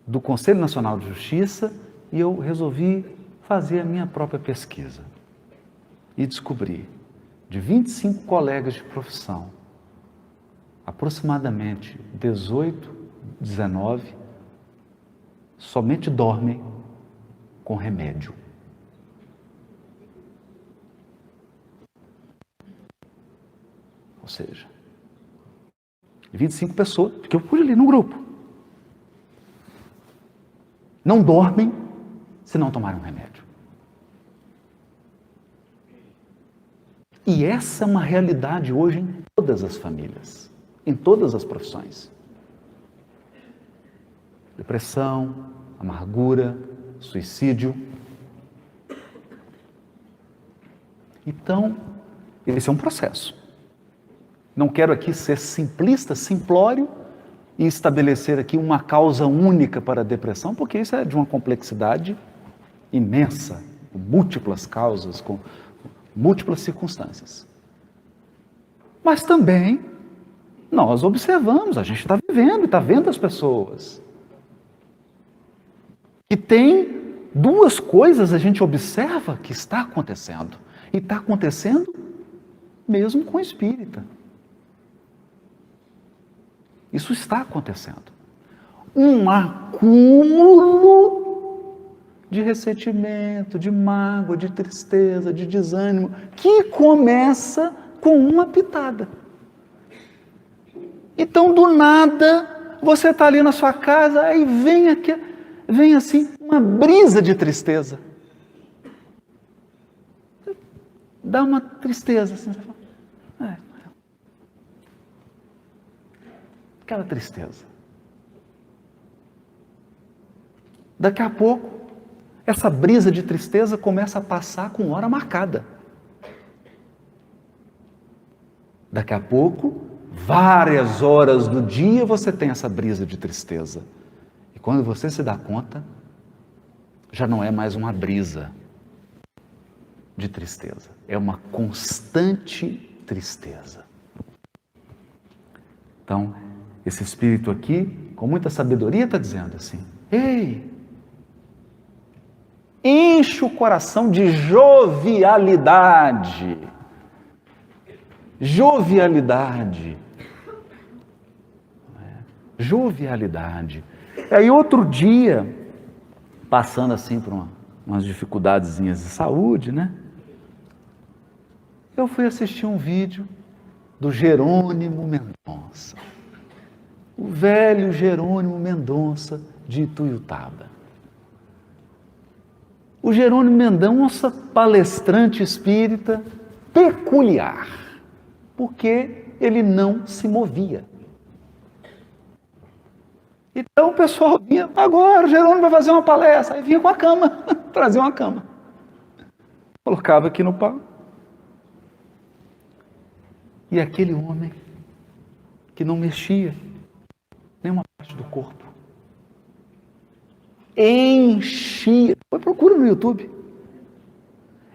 do Conselho Nacional de Justiça e eu resolvi fazer a minha própria pesquisa. E descobri, de 25 colegas de profissão, aproximadamente 18, 19, somente dormem com remédio. Ou seja, 25 pessoas, que eu pus ali no grupo, não dormem se não tomarem um remédio. E essa é uma realidade hoje em todas as famílias, em todas as profissões. Depressão, amargura, suicídio. Então, esse é um processo. Não quero aqui ser simplista, simplório e estabelecer aqui uma causa única para a depressão, porque isso é de uma complexidade imensa, com múltiplas causas, com múltiplas circunstâncias. Mas também nós observamos, a gente está vivendo, está vendo as pessoas. E tem duas coisas a gente observa que está acontecendo. E está acontecendo mesmo com o espírita. Isso está acontecendo. Um acúmulo de ressentimento, de mágoa, de tristeza, de desânimo, que começa com uma pitada. Então, do nada, você está ali na sua casa, aí vem assim uma brisa de tristeza. Dá uma tristeza, assim, você fala, aquela tristeza. Daqui a pouco, essa brisa de tristeza começa a passar com hora marcada. Daqui a pouco, várias horas do dia você tem essa brisa de tristeza. E quando você se dá conta, já não é mais uma brisa de tristeza, é uma constante tristeza. Então, esse espírito aqui, com muita sabedoria, está dizendo assim: ei, enche o coração de jovialidade. Jovialidade. Jovialidade. E aí outro dia, passando assim por umas dificuldadezinhas de saúde, né? Eu fui assistir um vídeo do Jerônimo Mendonça. O velho Jerônimo Mendonça de Ituiutaba. O Jerônimo Mendonça, palestrante espírita, peculiar, porque ele não se movia. Então o pessoal vinha, agora o Jerônimo vai fazer uma palestra, aí vinha com a cama, trazia uma cama, colocava aqui no pau. E aquele homem que não mexia nenhuma parte do corpo, enchia, procura no YouTube,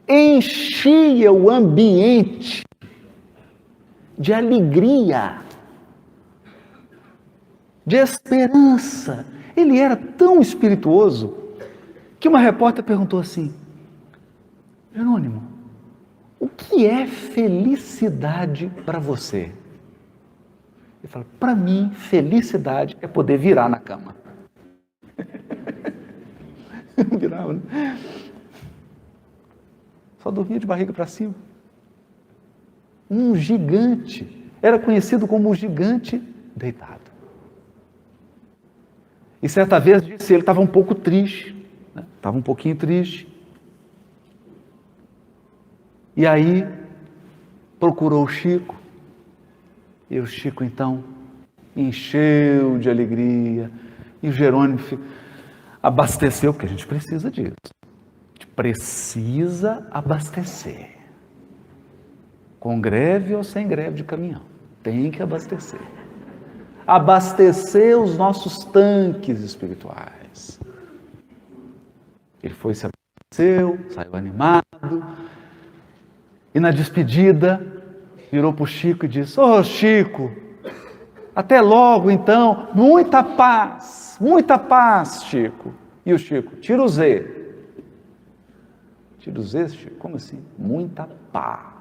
enchia o ambiente de alegria, de esperança. Ele era tão espirituoso que uma repórter perguntou assim: Jerônimo, o que é felicidade para você? Ele falou: para mim, felicidade é poder virar na cama. Virava, né? Só dormia de barriga para cima. Um gigante. Era conhecido como o gigante deitado. E certa vez disse, ele estava um pouco triste, né? Estava um pouquinho triste. E aí procurou o Chico. E o Chico então encheu de alegria. E o Jerônimo abasteceu, porque a gente precisa disso. A gente precisa abastecer. Com greve ou sem greve de caminhão. Tem que abastecer. Abastecer os nossos tanques espirituais. Ele foi, se abasteceu, saiu animado. E na despedida, virou para o Chico e disse: ô Chico, até logo então, muita paz, Chico. E o Chico: tira o Z. Tira o Z, Chico? Como assim? Muita paz.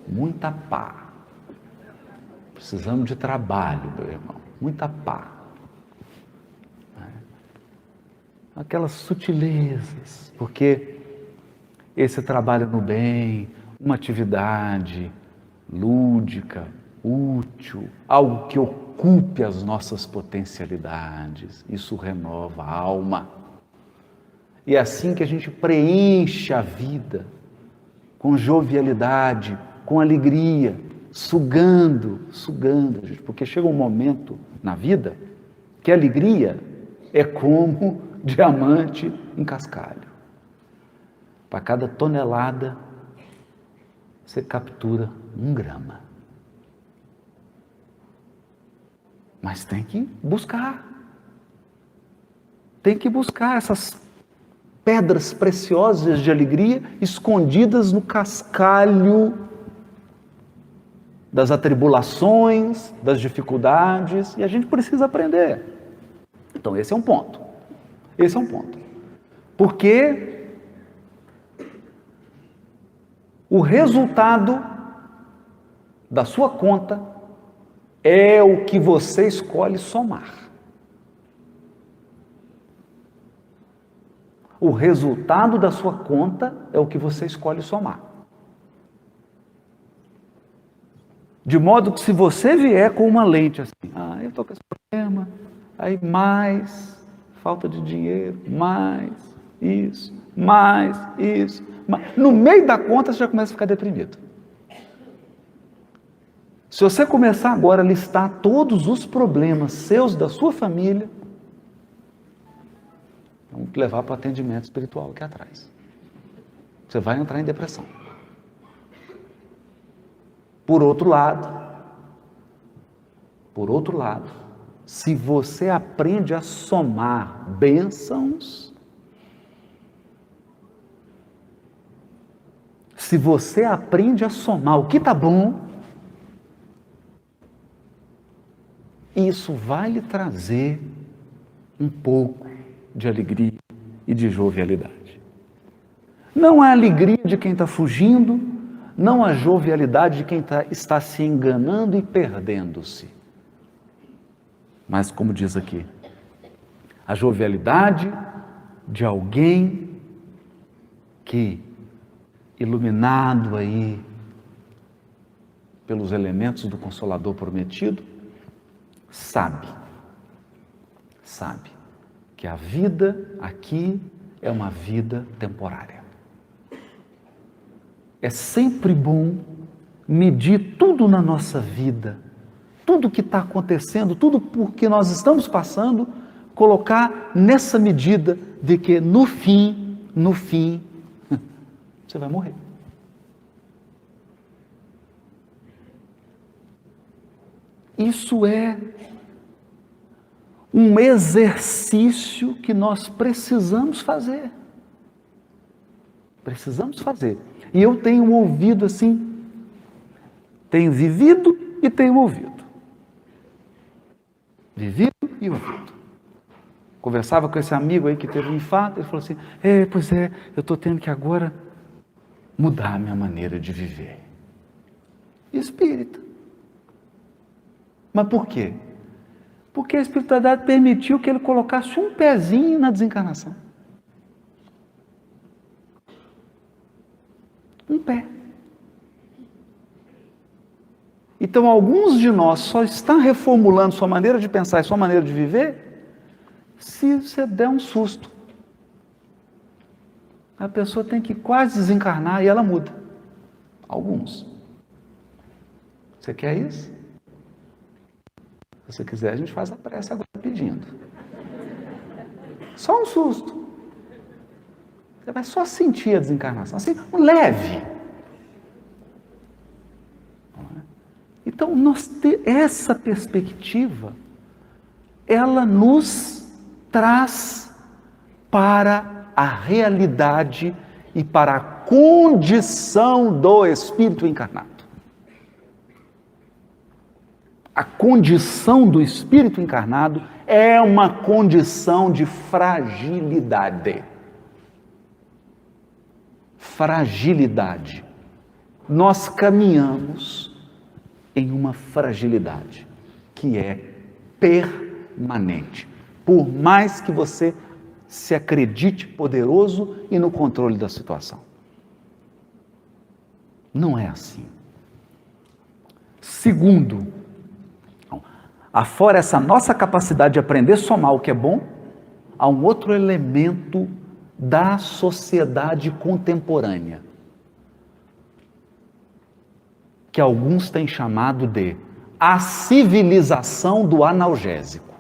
Muita paz. Precisamos de trabalho, meu irmão. Muita paz. Aquelas sutilezas, porque esse trabalho no bem, uma atividade lúdica, útil, algo que ocupe as nossas potencialidades, isso renova a alma. E é assim que a gente preenche a vida, com jovialidade, com alegria, sugando, gente, porque chega um momento na vida que a alegria é como diamante em cascalho. Para cada tonelada, você captura 1 grama. Mas tem que buscar. Tem que buscar essas pedras preciosas de alegria escondidas no cascalho das atribulações, das dificuldades, e a gente precisa aprender. Então esse é um ponto. Esse é um ponto. Porque o resultado da sua conta é o que você escolhe somar. O resultado da sua conta é o que você escolhe somar. De modo que se você vier com uma lente assim, eu estou com esse problema, aí mais falta de dinheiro, mais isso, no meio da conta você já começa a ficar deprimido. Se você começar agora a listar todos os problemas seus, da sua família, vamos levar para o atendimento espiritual aqui atrás. Você vai entrar em depressão. Por outro lado, se você aprende a somar bênçãos, se você aprende a somar o que está bom, isso vai lhe trazer um pouco de alegria e de jovialidade. Não a alegria de quem está fugindo, não a jovialidade de quem está se enganando e perdendo-se. Mas, como diz aqui, a jovialidade de alguém que, iluminado aí pelos elementos do Consolador prometido, sabe que a vida aqui é uma vida temporária. É sempre bom medir tudo na nossa vida, tudo que está acontecendo, tudo por que nós estamos passando, colocar nessa medida de que no fim, você vai morrer. Isso é um exercício que nós precisamos fazer. E eu tenho ouvido assim, tenho vivido e tenho ouvido. Vivido e ouvido. Conversava com esse amigo aí que teve um infarto, ele falou assim, eu estou tendo que agora mudar a minha maneira de viver. Espírita. Mas por quê? Porque a espiritualidade permitiu que ele colocasse um pezinho na desencarnação. Um pé. Então, alguns de nós só estão reformulando sua maneira de pensar e sua maneira de viver se você der um susto. A pessoa tem que quase desencarnar e ela muda. Alguns. Você quer isso? Se você quiser, a gente faz a prece agora pedindo. Só um susto. Você vai só sentir a desencarnação, assim, um leve. Então, essa perspectiva, ela nos traz para a realidade e para a condição do espírito encarnado. A condição do espírito encarnado é uma condição de fragilidade. Fragilidade. Nós caminhamos em uma fragilidade que é permanente. Por mais que você se acredite poderoso e no controle da situação. Não é assim. Segundo, afora essa nossa capacidade de aprender a somar o que é bom, há um outro elemento da sociedade contemporânea, que alguns têm chamado de a civilização do analgésico.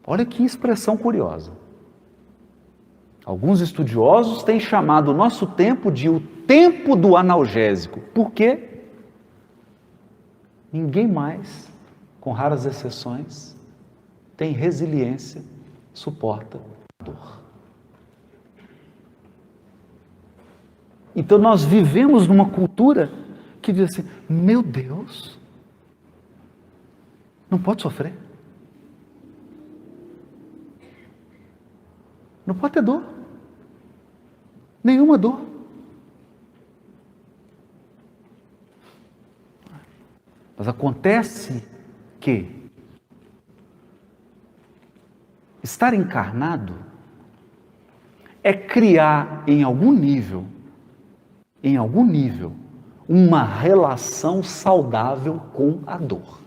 Olha que expressão curiosa. Alguns estudiosos têm chamado o nosso tempo de o tempo do analgésico. Por quê? Ninguém mais, com raras exceções, tem resiliência, suporta a dor. Então nós vivemos numa cultura que diz assim, meu Deus, não pode sofrer. Não pode ter dor. Nenhuma dor. Mas acontece que estar encarnado é criar em algum nível, uma relação saudável com a dor.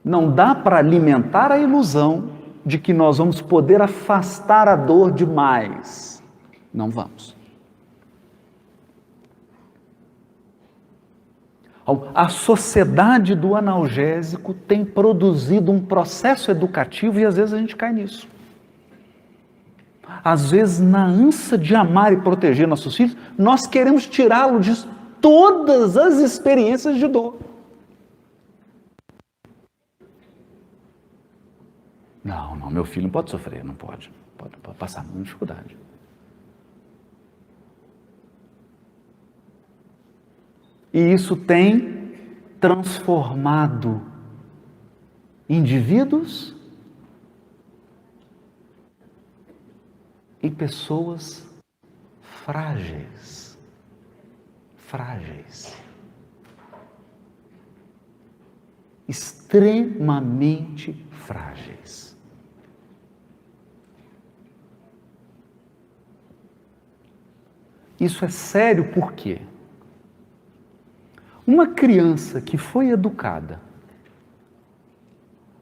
Não dá para alimentar a ilusão de que nós vamos poder afastar a dor demais. Não vamos. A sociedade do analgésico tem produzido um processo educativo e às vezes a gente cai nisso. Às vezes, na ânsia de amar e proteger nossos filhos, nós queremos tirá-lo de todas as experiências de dor. Não, meu filho não pode sofrer, não pode. Pode passar muita dificuldade. E isso tem transformado indivíduos em pessoas frágeis. Frágeis. Extremamente frágeis. Isso é sério por quê? Uma criança que foi educada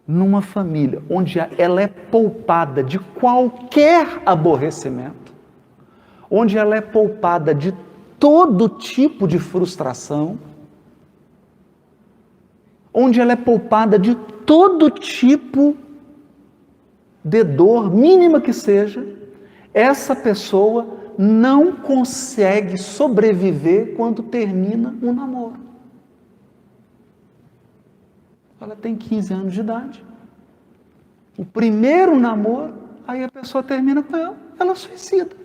numa família onde ela é poupada de qualquer aborrecimento, onde ela é poupada de todo tipo de frustração, onde ela é poupada de todo tipo de dor, mínima que seja, essa pessoa não consegue sobreviver quando termina um namoro. Ela tem 15 anos de idade. O primeiro namoro, aí a pessoa termina com ela suicida.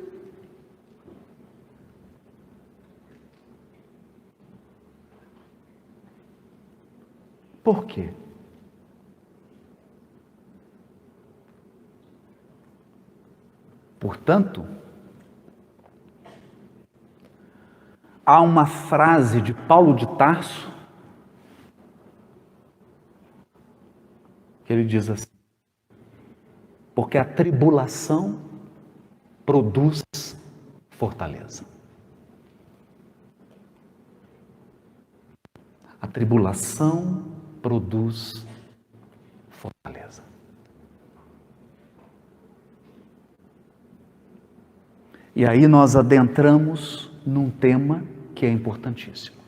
Por quê? Portanto, há uma frase de Paulo de Tarso que ele diz assim: porque a tribulação produz fortaleza. A tribulação produz fortaleza. E aí nós adentramos num tema que é importantíssimo.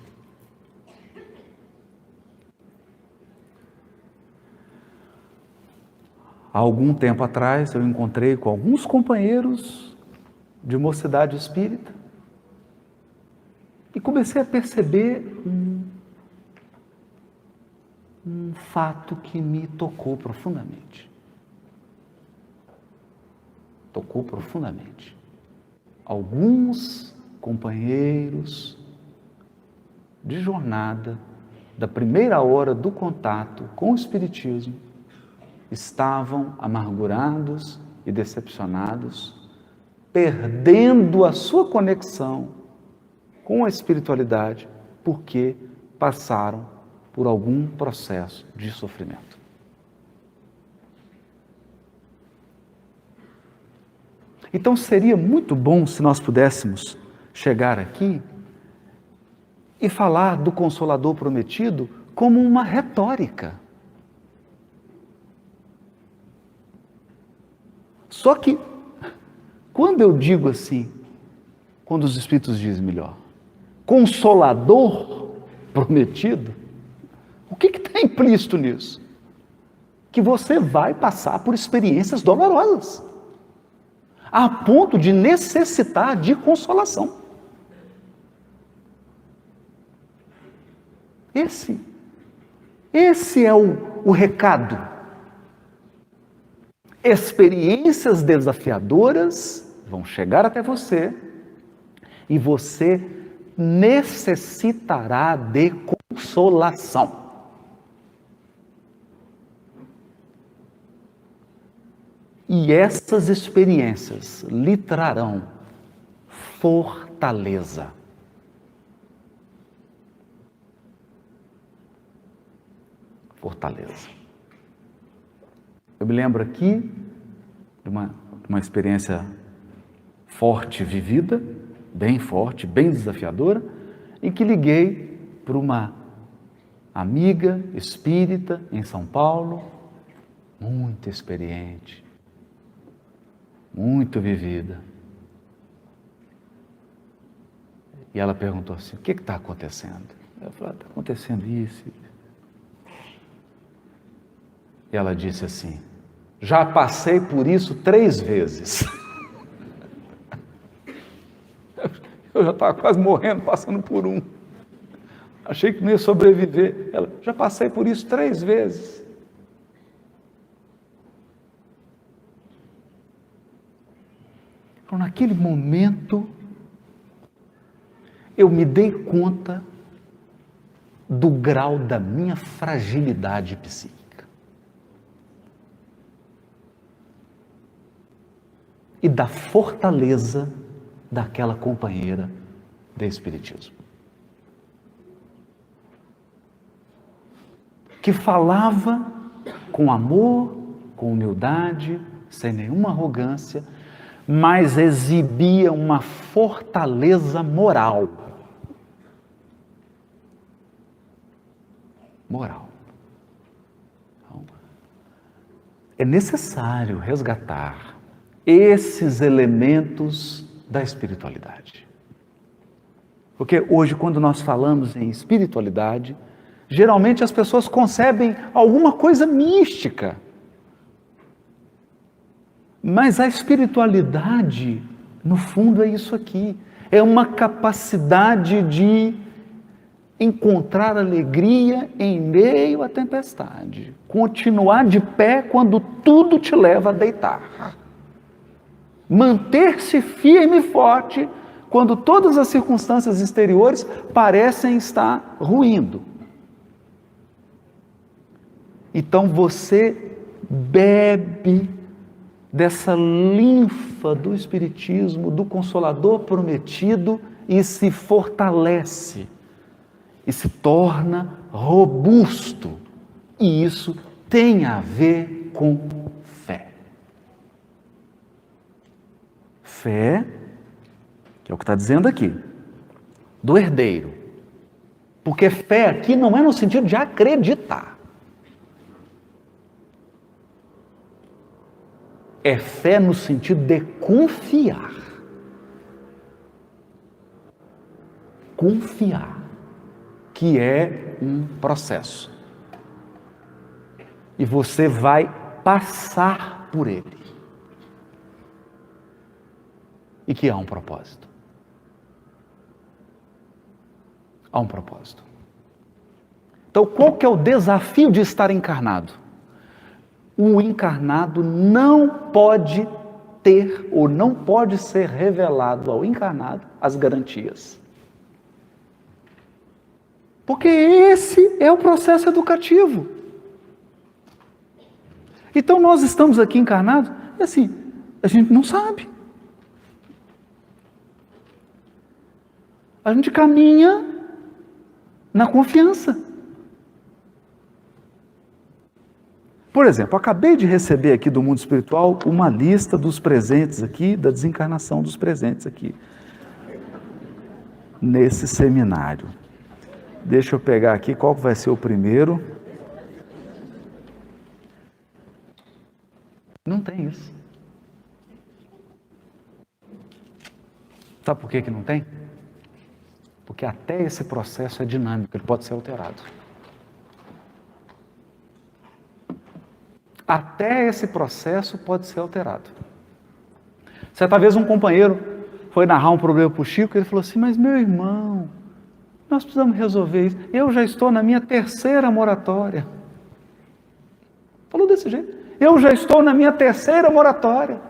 Há algum tempo atrás eu encontrei com alguns companheiros de mocidade espírita e comecei a perceber um fato que me tocou profundamente. Tocou profundamente. Alguns companheiros de jornada, da primeira hora do contato com o Espiritismo, estavam amargurados e decepcionados, perdendo a sua conexão com a espiritualidade, porque passaram por algum processo de sofrimento. Então seria muito bom se nós pudéssemos chegar aqui e falar do Consolador Prometido como uma retórica. Só que, quando eu digo assim, quando os Espíritos dizem melhor, Consolador Prometido, o que está implícito nisso? Que você vai passar por experiências dolorosas, a ponto de necessitar de consolação. Esse é o recado. Experiências desafiadoras vão chegar até você e você necessitará de consolação. E essas experiências lhe trarão fortaleza. Fortaleza. Eu me lembro aqui de uma experiência forte vivida, bem forte, bem desafiadora, em que liguei para uma amiga espírita em São Paulo, muito experiente, muito vivida. E ela perguntou assim: o que está acontecendo? Eu falei: está acontecendo isso. E ela disse assim: já passei por isso 3 vezes. Eu já estava quase morrendo, passando por um. Achei que não ia sobreviver. Ela: já passei por isso 3 vezes. Então, naquele momento, eu me dei conta do grau da minha fragilidade psíquica e da fortaleza daquela companheira de espiritismo, que falava com amor, com humildade, sem nenhuma arrogância, mas exibia uma fortaleza moral. Então, é necessário resgatar esses elementos da espiritualidade. Porque hoje, quando nós falamos em espiritualidade, geralmente as pessoas concebem alguma coisa mística. Mas a espiritualidade, no fundo, é isso aqui. É uma capacidade de encontrar alegria em meio à tempestade. Continuar de pé quando tudo te leva a deitar. Manter-se firme e forte quando todas as circunstâncias exteriores parecem estar ruindo. Então você bebe dessa linfa do Espiritismo, do Consolador prometido, e se fortalece, e se torna robusto. E isso tem a ver com fé. Fé, que é o que está dizendo aqui, do herdeiro. Porque fé aqui não é no sentido de acreditar. É fé no sentido de confiar. Confiar, que é um processo. E você vai passar por ele. E que há um propósito. Há um propósito. Então, qual que é o desafio de estar encarnado? O encarnado não pode ter ou não pode ser revelado ao encarnado as garantias. Porque esse é o processo educativo. Então nós estamos aqui encarnados e assim, a gente não sabe. A gente caminha na confiança. Por exemplo, acabei de receber aqui do mundo espiritual uma lista dos presentes aqui, da desencarnação dos presentes aqui, nesse seminário. Deixa eu pegar aqui qual vai ser o primeiro. Não tem isso. Sabe por que não tem? Porque até esse processo é dinâmico, ele pode ser alterado. Até esse processo pode ser alterado. Certa vez um companheiro foi narrar um problema para o Chico, e ele falou assim: mas meu irmão, nós precisamos resolver isso. Eu já estou na minha 3ª moratória. Falou desse jeito. Eu já estou na minha 3ª moratória.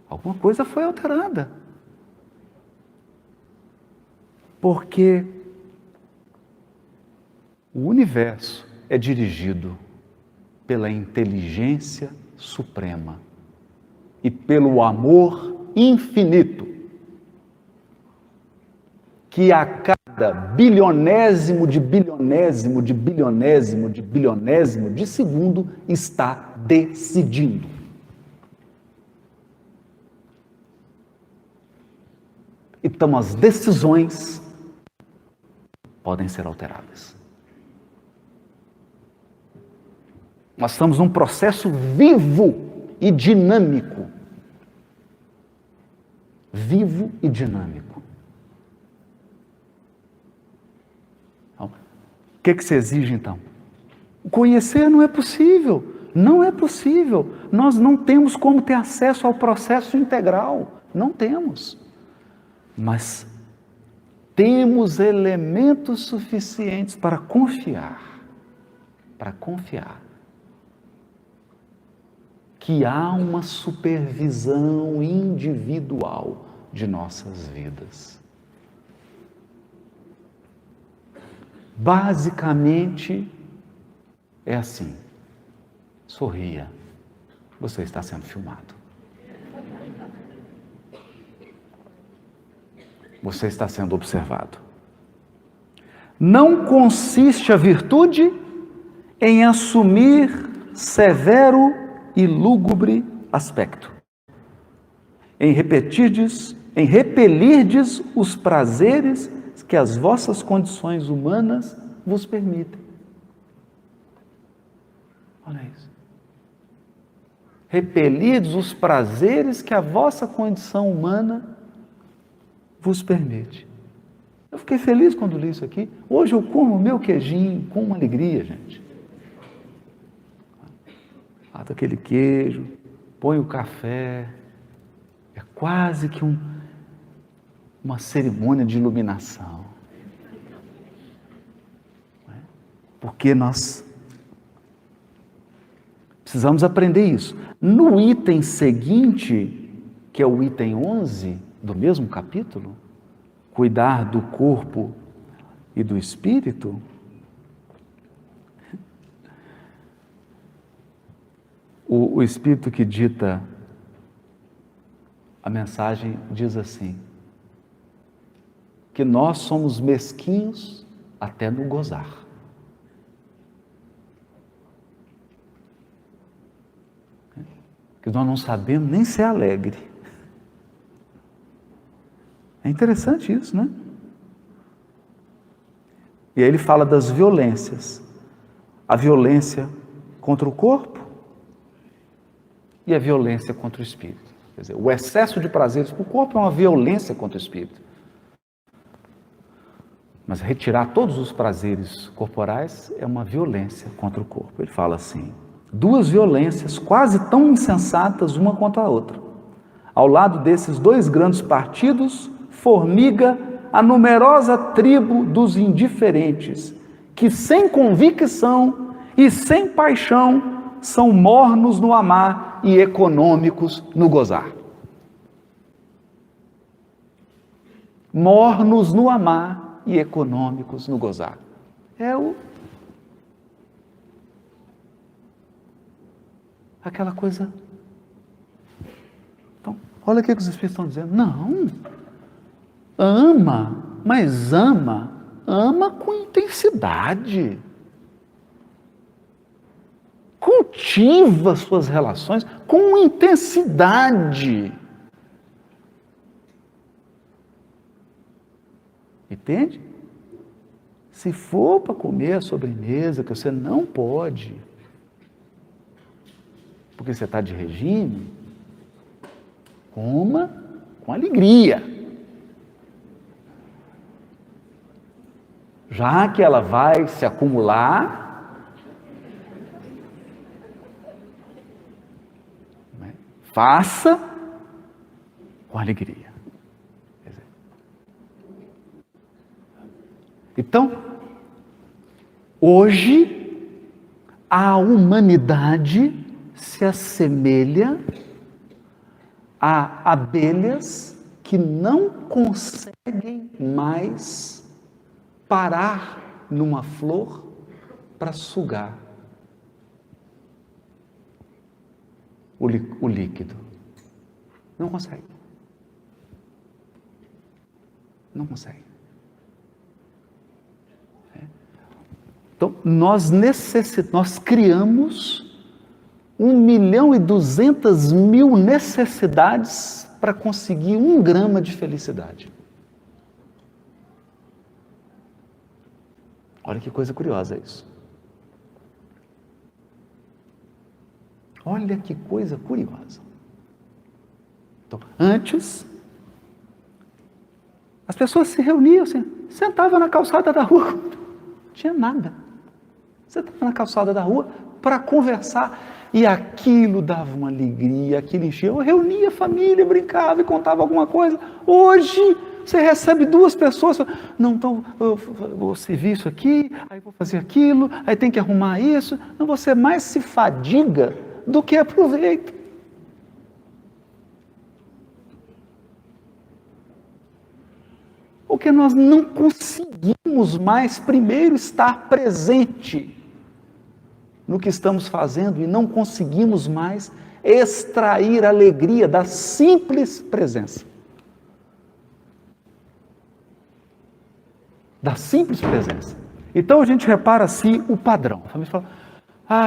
Alguma coisa foi alterada. Porque o universo é dirigido pela inteligência suprema e pelo amor infinito, que a cada cada bilionésimo de bilionésimo de bilionésimo de bilionésimo de segundo está decidindo. Então as decisões podem ser alteradas. Nós estamos num processo vivo e dinâmico. Vivo e dinâmico. Então, o que se exige então? Conhecer não é possível. Não é possível. Nós não temos como ter acesso ao processo integral. Não temos. Mas temos elementos suficientes para confiar. Para confiar. Que há uma supervisão individual de nossas vidas. Basicamente, é assim: sorria, você está sendo filmado. Você está sendo observado. Não consiste a virtude em assumir severo e lúgubre aspecto, em repelirdes os prazeres que as vossas condições humanas vos permitem. Olha isso. Repelirdes os prazeres que a vossa condição humana vos permite. Eu fiquei feliz quando li isso aqui. Hoje eu como o meu queijinho com uma alegria, gente. Ato aquele queijo, põe o café, é quase que uma cerimônia de iluminação. Porque nós precisamos aprender isso. No item seguinte, que é o item 11 do mesmo capítulo, cuidar do corpo e do espírito, o Espírito que dita a mensagem diz assim, que nós somos mesquinhos até no gozar. Que nós não sabemos nem ser alegre. É interessante isso, né? E aí ele fala das violências. A violência contra o corpo e a violência contra o espírito. Quer dizer, o excesso de prazeres para o corpo é uma violência contra o espírito. Mas retirar todos os prazeres corporais é uma violência contra o corpo. Ele fala assim, duas violências quase tão insensatas uma contra a outra. Ao lado desses dois grandes partidos, formiga a numerosa tribo dos indiferentes, que sem convicção e sem paixão são mornos no amar e econômicos no gozar. Mornos no amar e econômicos no gozar. Aquela coisa. Então, olha o que os Espíritos estão dizendo. Não. Ama, mas ama com intensidade. Cultiva suas relações com intensidade. Entende? Se for para comer a sobremesa, que você não pode, porque você está de regime, coma com alegria. Já que ela vai se acumular, faça com alegria. Então, hoje, a humanidade se assemelha a abelhas que não conseguem mais parar numa flor para sugar o líquido. Não consegue. Não consegue. Então, nós criamos 1.200.000 necessidades para conseguir 1 grama de felicidade. Olha que coisa curiosa isso. Olha que coisa curiosa. Então, antes, as pessoas se reuniam assim, sentavam na calçada da rua, não tinha nada. Sentavam na calçada da rua para conversar, e aquilo dava uma alegria, aquilo enchia. Eu reunia a família, brincava e contava alguma coisa. Hoje, você recebe 2 pessoas, não, então eu vou servir isso aqui, aí vou fazer aquilo, aí tem que arrumar isso. Não, você mais se fadiga do que aproveita. Porque nós não conseguimos mais, primeiro, estar presente no que estamos fazendo e não conseguimos mais extrair a alegria da simples presença. Da simples presença. Então a gente repara assim o padrão. A família fala,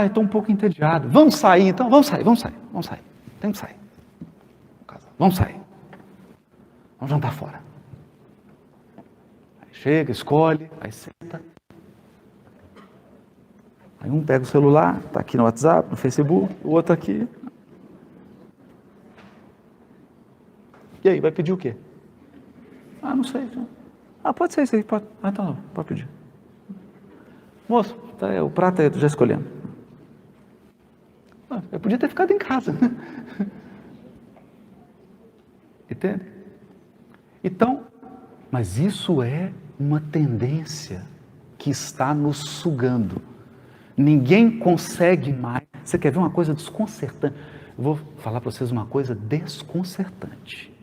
estou um pouco entediado. Vamos sair então? Vamos sair. Tem que sair. Vamos sair. Vamos jantar fora. Aí chega, escolhe, aí senta. Aí um pega o celular, está aqui no WhatsApp, no Facebook, o outro aqui. E aí, vai pedir o quê? Não sei. Pode ser isso aí, pode. Então, pode pedir. Moço, o prato aí, já escolhendo. Eu podia ter ficado em casa. Entende? Então, mas isso é uma tendência que está nos sugando. Ninguém consegue mais. Você quer ver uma coisa desconcertante? Eu vou falar para vocês uma coisa desconcertante.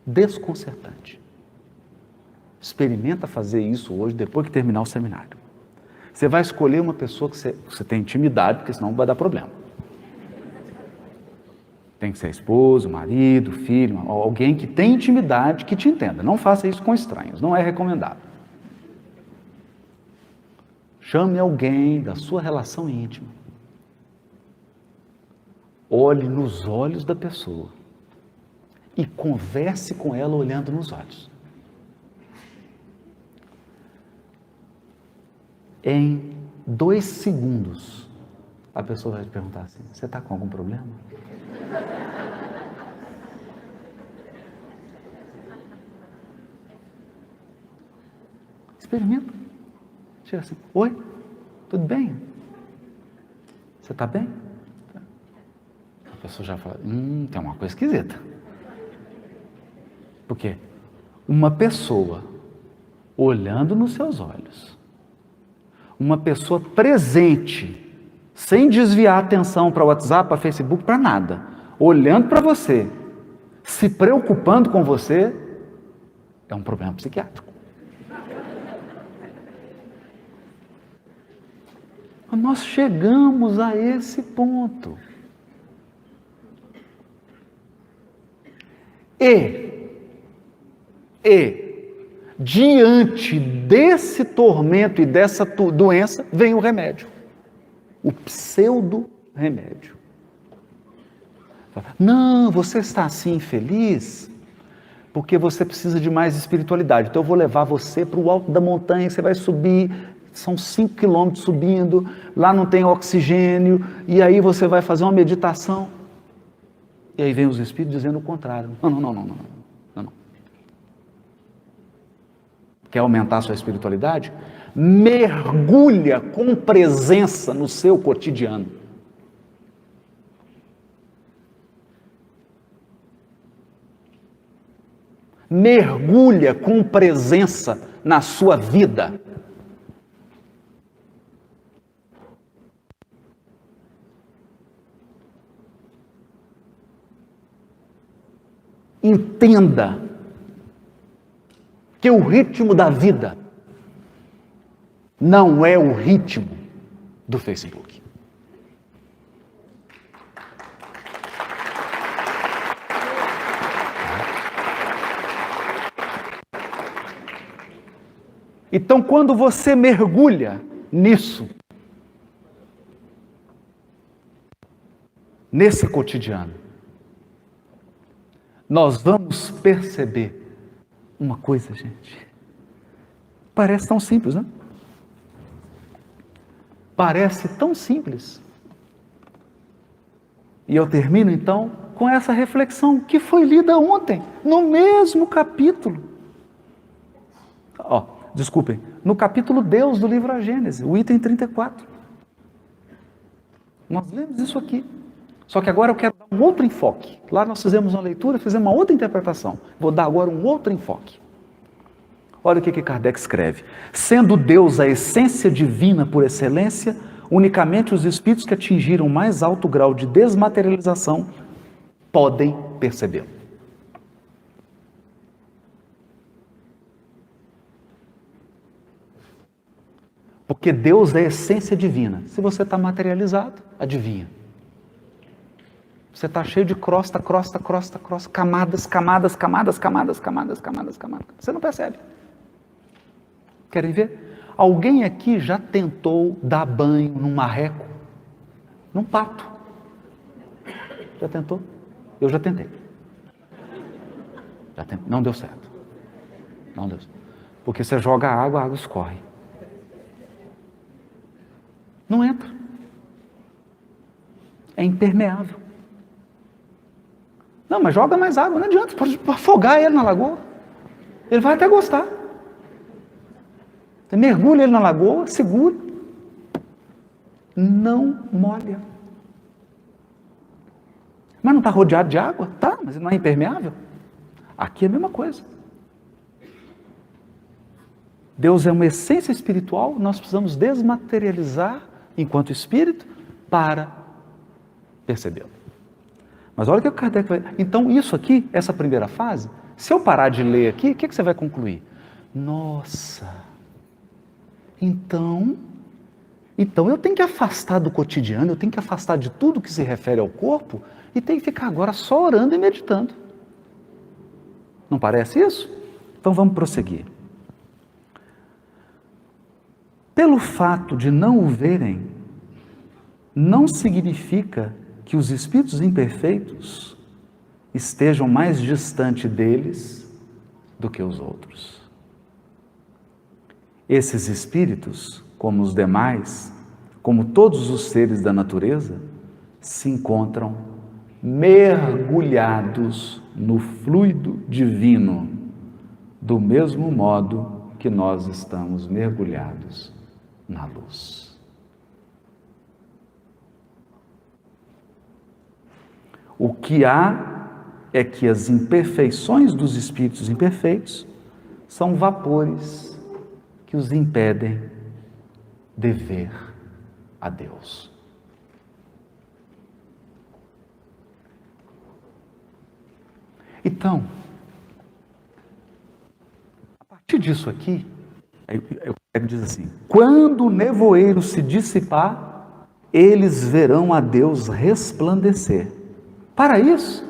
Desconcertante. Experimenta fazer isso hoje, depois que terminar o seminário. Você vai escolher uma pessoa que você tem intimidade, porque senão vai dar problema. Tem que ser esposo, marido, filho, alguém que tem intimidade, que te entenda. Não faça isso com estranhos, não é recomendado. Chame alguém da sua relação íntima. Olhe nos olhos da pessoa e converse com ela olhando nos olhos. Em 2 segundos, a pessoa vai te perguntar assim, você está com algum problema? Experimenta. Chega assim, oi, tudo bem? Você está bem? A pessoa já fala, tem uma coisa esquisita. Por quê? Uma pessoa olhando nos seus olhos, uma pessoa presente, sem desviar a atenção para o WhatsApp, para o Facebook, para nada, olhando para você, se preocupando com você, é um problema psiquiátrico. Nós chegamos a esse ponto. E diante desse tormento e dessa doença, vem o remédio. O pseudo-remédio. Não, você está assim infeliz porque você precisa de mais espiritualidade. Então eu vou levar você para o alto da montanha, você vai subir, são 5 quilômetros subindo, lá não tem oxigênio, e aí você vai fazer uma meditação. E aí vem os espíritos dizendo o contrário. Não. Quer aumentar a sua espiritualidade? Mergulha com presença no seu cotidiano. Mergulha com presença na sua vida. Entenda que o ritmo da vida não é o ritmo do Facebook. Então, quando você mergulha nisso, nesse cotidiano, nós vamos perceber uma coisa, gente. Parece tão simples, né? Parece tão simples. E eu termino então com essa reflexão que foi lida ontem, no mesmo capítulo. Desculpem, no capítulo Deus do livro A Gênese, o item 34. Nós lemos isso aqui. Só que agora eu quero dar um outro enfoque. Lá nós fizemos uma leitura, fizemos uma outra interpretação. Vou dar agora um outro enfoque. Olha o que Kardec escreve. Sendo Deus a essência divina por excelência, unicamente os espíritos que atingiram o mais alto grau de desmaterialização podem percebê-lo. Porque Deus é a essência divina. Se você está materializado, adivinha. Você está cheio de crosta, camadas. Você não percebe. Querem ver? Alguém aqui já tentou dar banho num marreco? Num pato? Já tentou? Eu já tentei. Não deu certo. Não deu certo. Porque você joga água, a água escorre. Não entra. É impermeável. Não, mas joga mais água, não adianta, pode afogar ele na lagoa. Ele vai até gostar. Você mergulha ele na lagoa, segura. Não molha. Mas não está rodeado de água? Tá, mas não é impermeável? Aqui é a mesma coisa. Deus é uma essência espiritual, nós precisamos desmaterializar enquanto espírito para percebê-lo. Mas olha o que o Kardec vai... Então isso aqui, essa primeira fase, se eu parar de ler aqui, o que você vai concluir? Nossa, então eu tenho que afastar do cotidiano, eu tenho que afastar de tudo que se refere ao corpo e tenho que ficar agora só orando e meditando. Não parece isso? Então vamos prosseguir. Pelo fato de não o verem, não significa que os espíritos imperfeitos estejam mais distante deles do que os outros. Esses espíritos, como os demais, como todos os seres da natureza, se encontram mergulhados no fluido divino, do mesmo modo que nós estamos mergulhados na luz. O que há é que as imperfeições dos espíritos imperfeitos são vapores que os impedem de ver a Deus. Então, a partir disso aqui, eu quero dizer assim: quando o nevoeiro se dissipar, eles verão a Deus resplandecer. Para isso,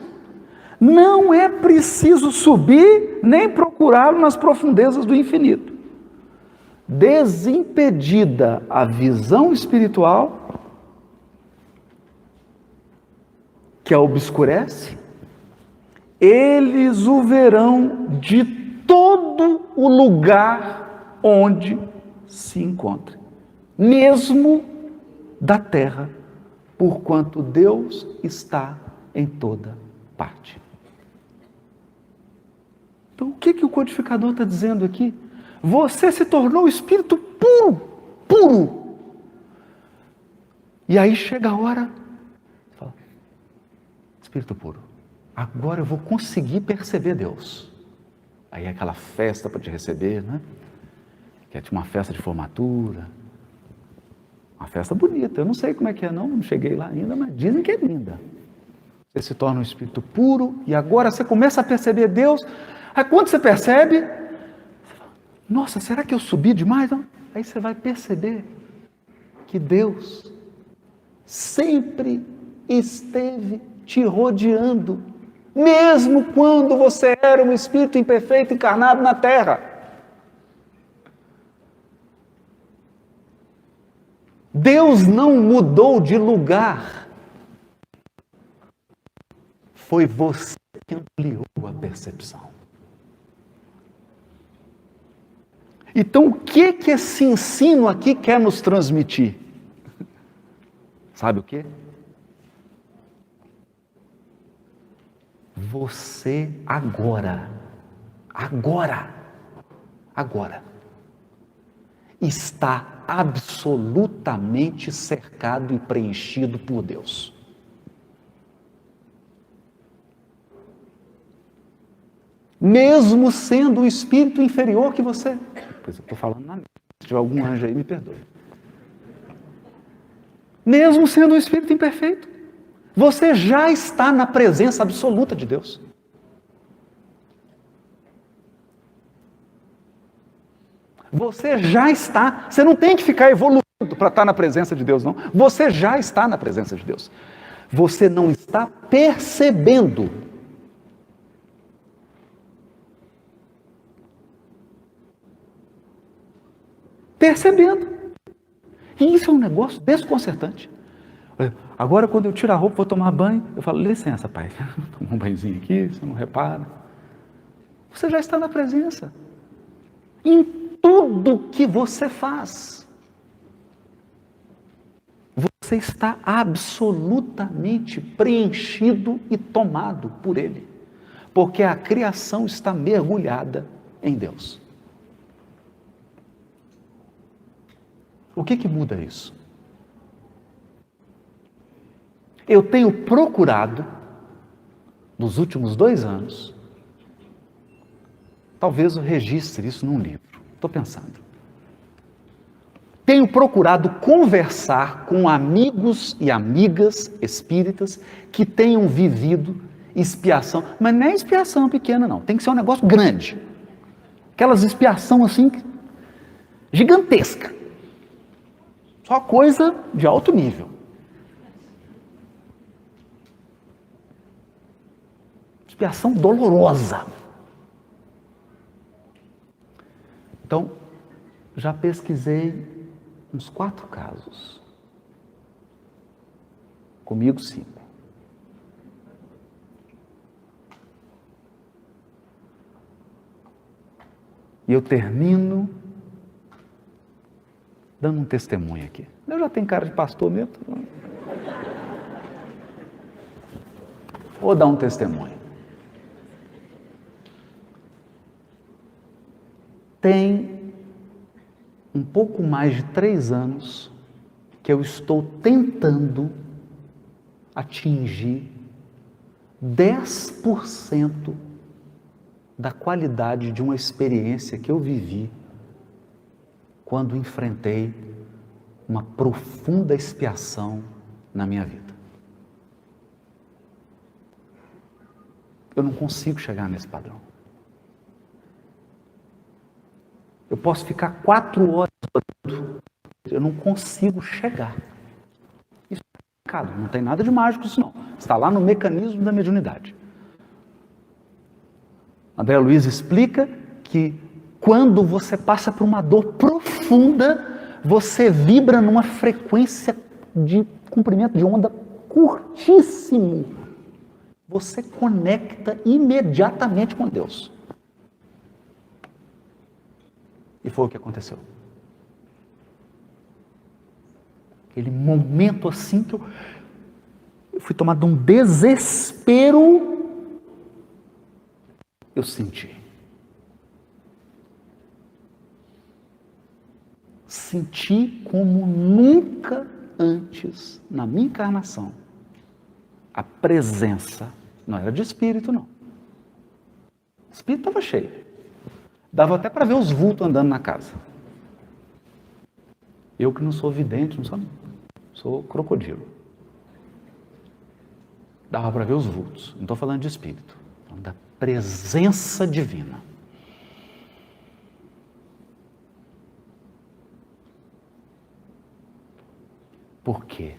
não é preciso subir nem procurá-lo nas profundezas do infinito. Desimpedida a visão espiritual, que a obscurece, eles o verão de todo o lugar onde se encontre, mesmo da terra, porquanto Deus está em toda parte. Então, o que o codificador está dizendo aqui? Você se tornou espírito puro. E aí chega a hora, fala, espírito puro, agora eu vou conseguir perceber Deus. Aí é aquela festa para te receber, né? Que é uma festa de formatura, uma festa bonita. Eu não sei como é que é, não cheguei lá ainda, mas dizem que é linda. Você se torna um espírito puro e agora você começa a perceber Deus. Aí quando você percebe, você fala, nossa, será que eu subi demais? Não? Aí você vai perceber que Deus sempre esteve te rodeando, mesmo quando você era um espírito imperfeito encarnado na terra. Deus não mudou de lugar. Foi você que ampliou a percepção. Então, o que esse ensino aqui quer nos transmitir? Sabe o quê? Você agora está absolutamente cercado e preenchido por Deus. Mesmo sendo um espírito inferior que você. Pois eu estou falando na mente. Se tiver algum anjo aí, me perdoe. Mesmo sendo um espírito imperfeito, você já está na presença absoluta de Deus. Você já está. Você não tem que ficar evoluindo para estar na presença de Deus, não. Você já está na presença de Deus. Você não está percebendo. E isso é um negócio desconcertante. Agora, quando eu tiro a roupa, vou tomar banho, eu falo, licença, pai, toma um banhozinho aqui, você não repara. Você já está na presença. Em tudo que você faz. Você está absolutamente preenchido e tomado por Ele. Porque a criação está mergulhada em Deus. O que muda isso? Eu tenho procurado, nos últimos 2 anos, talvez eu registre isso num livro, estou pensando. Tenho procurado conversar com amigos e amigas espíritas que tenham vivido expiação, mas não é expiação pequena não, tem que ser um negócio grande. Aquelas expiação assim, gigantesca. Só coisa de alto nível. Expiação dolorosa. Então, já pesquisei uns 4 casos. Comigo 5. E eu termino dando um testemunho aqui. Eu já tenho cara de pastor mesmo. Vou dar um testemunho. Tem um pouco mais de 3 anos que eu estou tentando atingir 10% da qualidade de uma experiência que eu vivi quando enfrentei uma profunda expiação na minha vida. Eu não consigo chegar nesse padrão. Eu posso ficar 4 horas orando, eu não consigo chegar. Isso é pecado, não tem nada de mágico isso não. Está lá no mecanismo da mediunidade. André Luiz explica que quando você passa por uma dor profunda, você vibra numa frequência de comprimento de onda curtíssimo. Você conecta imediatamente com Deus. E foi o que aconteceu. Aquele momento assim que eu fui tomado de um desespero, eu senti. Senti como nunca antes na minha encarnação a presença, não era de espírito não. O espírito estava cheio. Dava até para ver os vultos andando na casa. Eu que não sou vidente, sou crocodilo. Dava para ver os vultos. Não estou falando de espírito, estou falando da presença divina. Por quê?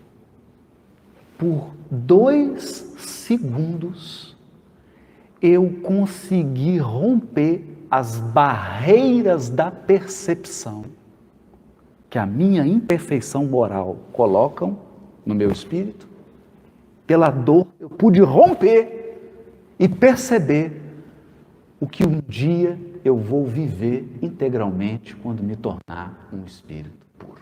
Por 2 segundos eu consegui romper as barreiras da percepção que a minha imperfeição moral colocam no meu espírito, pela dor eu pude romper e perceber o que um dia eu vou viver integralmente quando me tornar um espírito puro.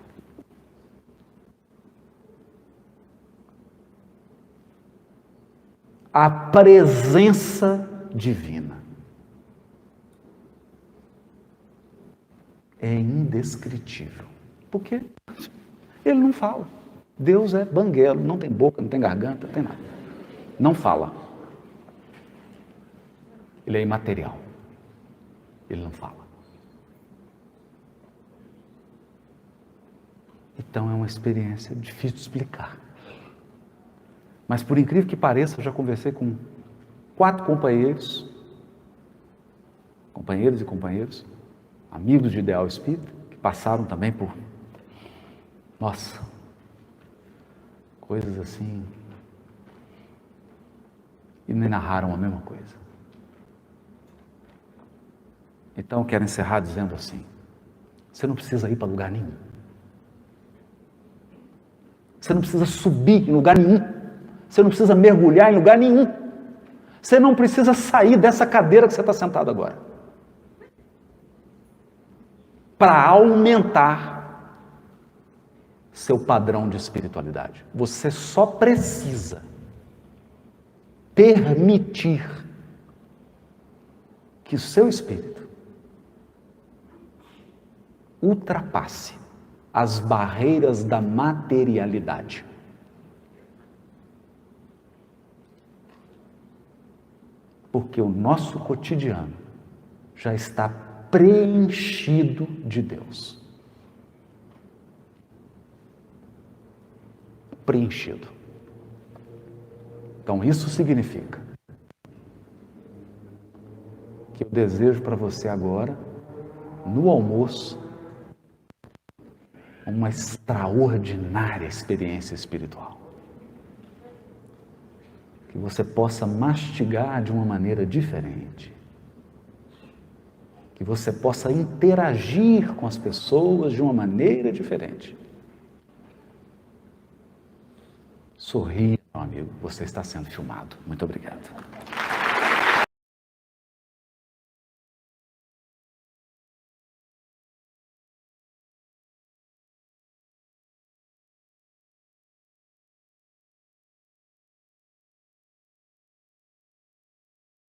A presença divina é indescritível. Por quê? Ele não fala. Deus é banguelo, não tem boca, não tem garganta, não tem nada. Não fala. Ele é imaterial. Ele não fala. Então é uma experiência difícil de explicar. Mas por incrível que pareça, eu já conversei com 4 companheiros e companheiros, amigos de Ideal Espírita, que passaram também por, nossa, coisas assim, e me narraram a mesma coisa. Então eu quero encerrar dizendo assim: você não precisa ir para lugar nenhum. Você não precisa subir em lugar nenhum. Você não precisa mergulhar em lugar nenhum. Você não precisa sair dessa cadeira que você está sentado agora. Para aumentar seu padrão de espiritualidade. Você só precisa permitir que o seu espírito ultrapasse as barreiras da materialidade. Porque o nosso cotidiano já está preenchido de Deus. Preenchido. Então isso significa que eu desejo para você agora, no almoço, uma extraordinária experiência espiritual. Que você possa mastigar de uma maneira diferente. Que você possa interagir com as pessoas de uma maneira diferente. Sorria, meu amigo, você está sendo filmado. Muito obrigado.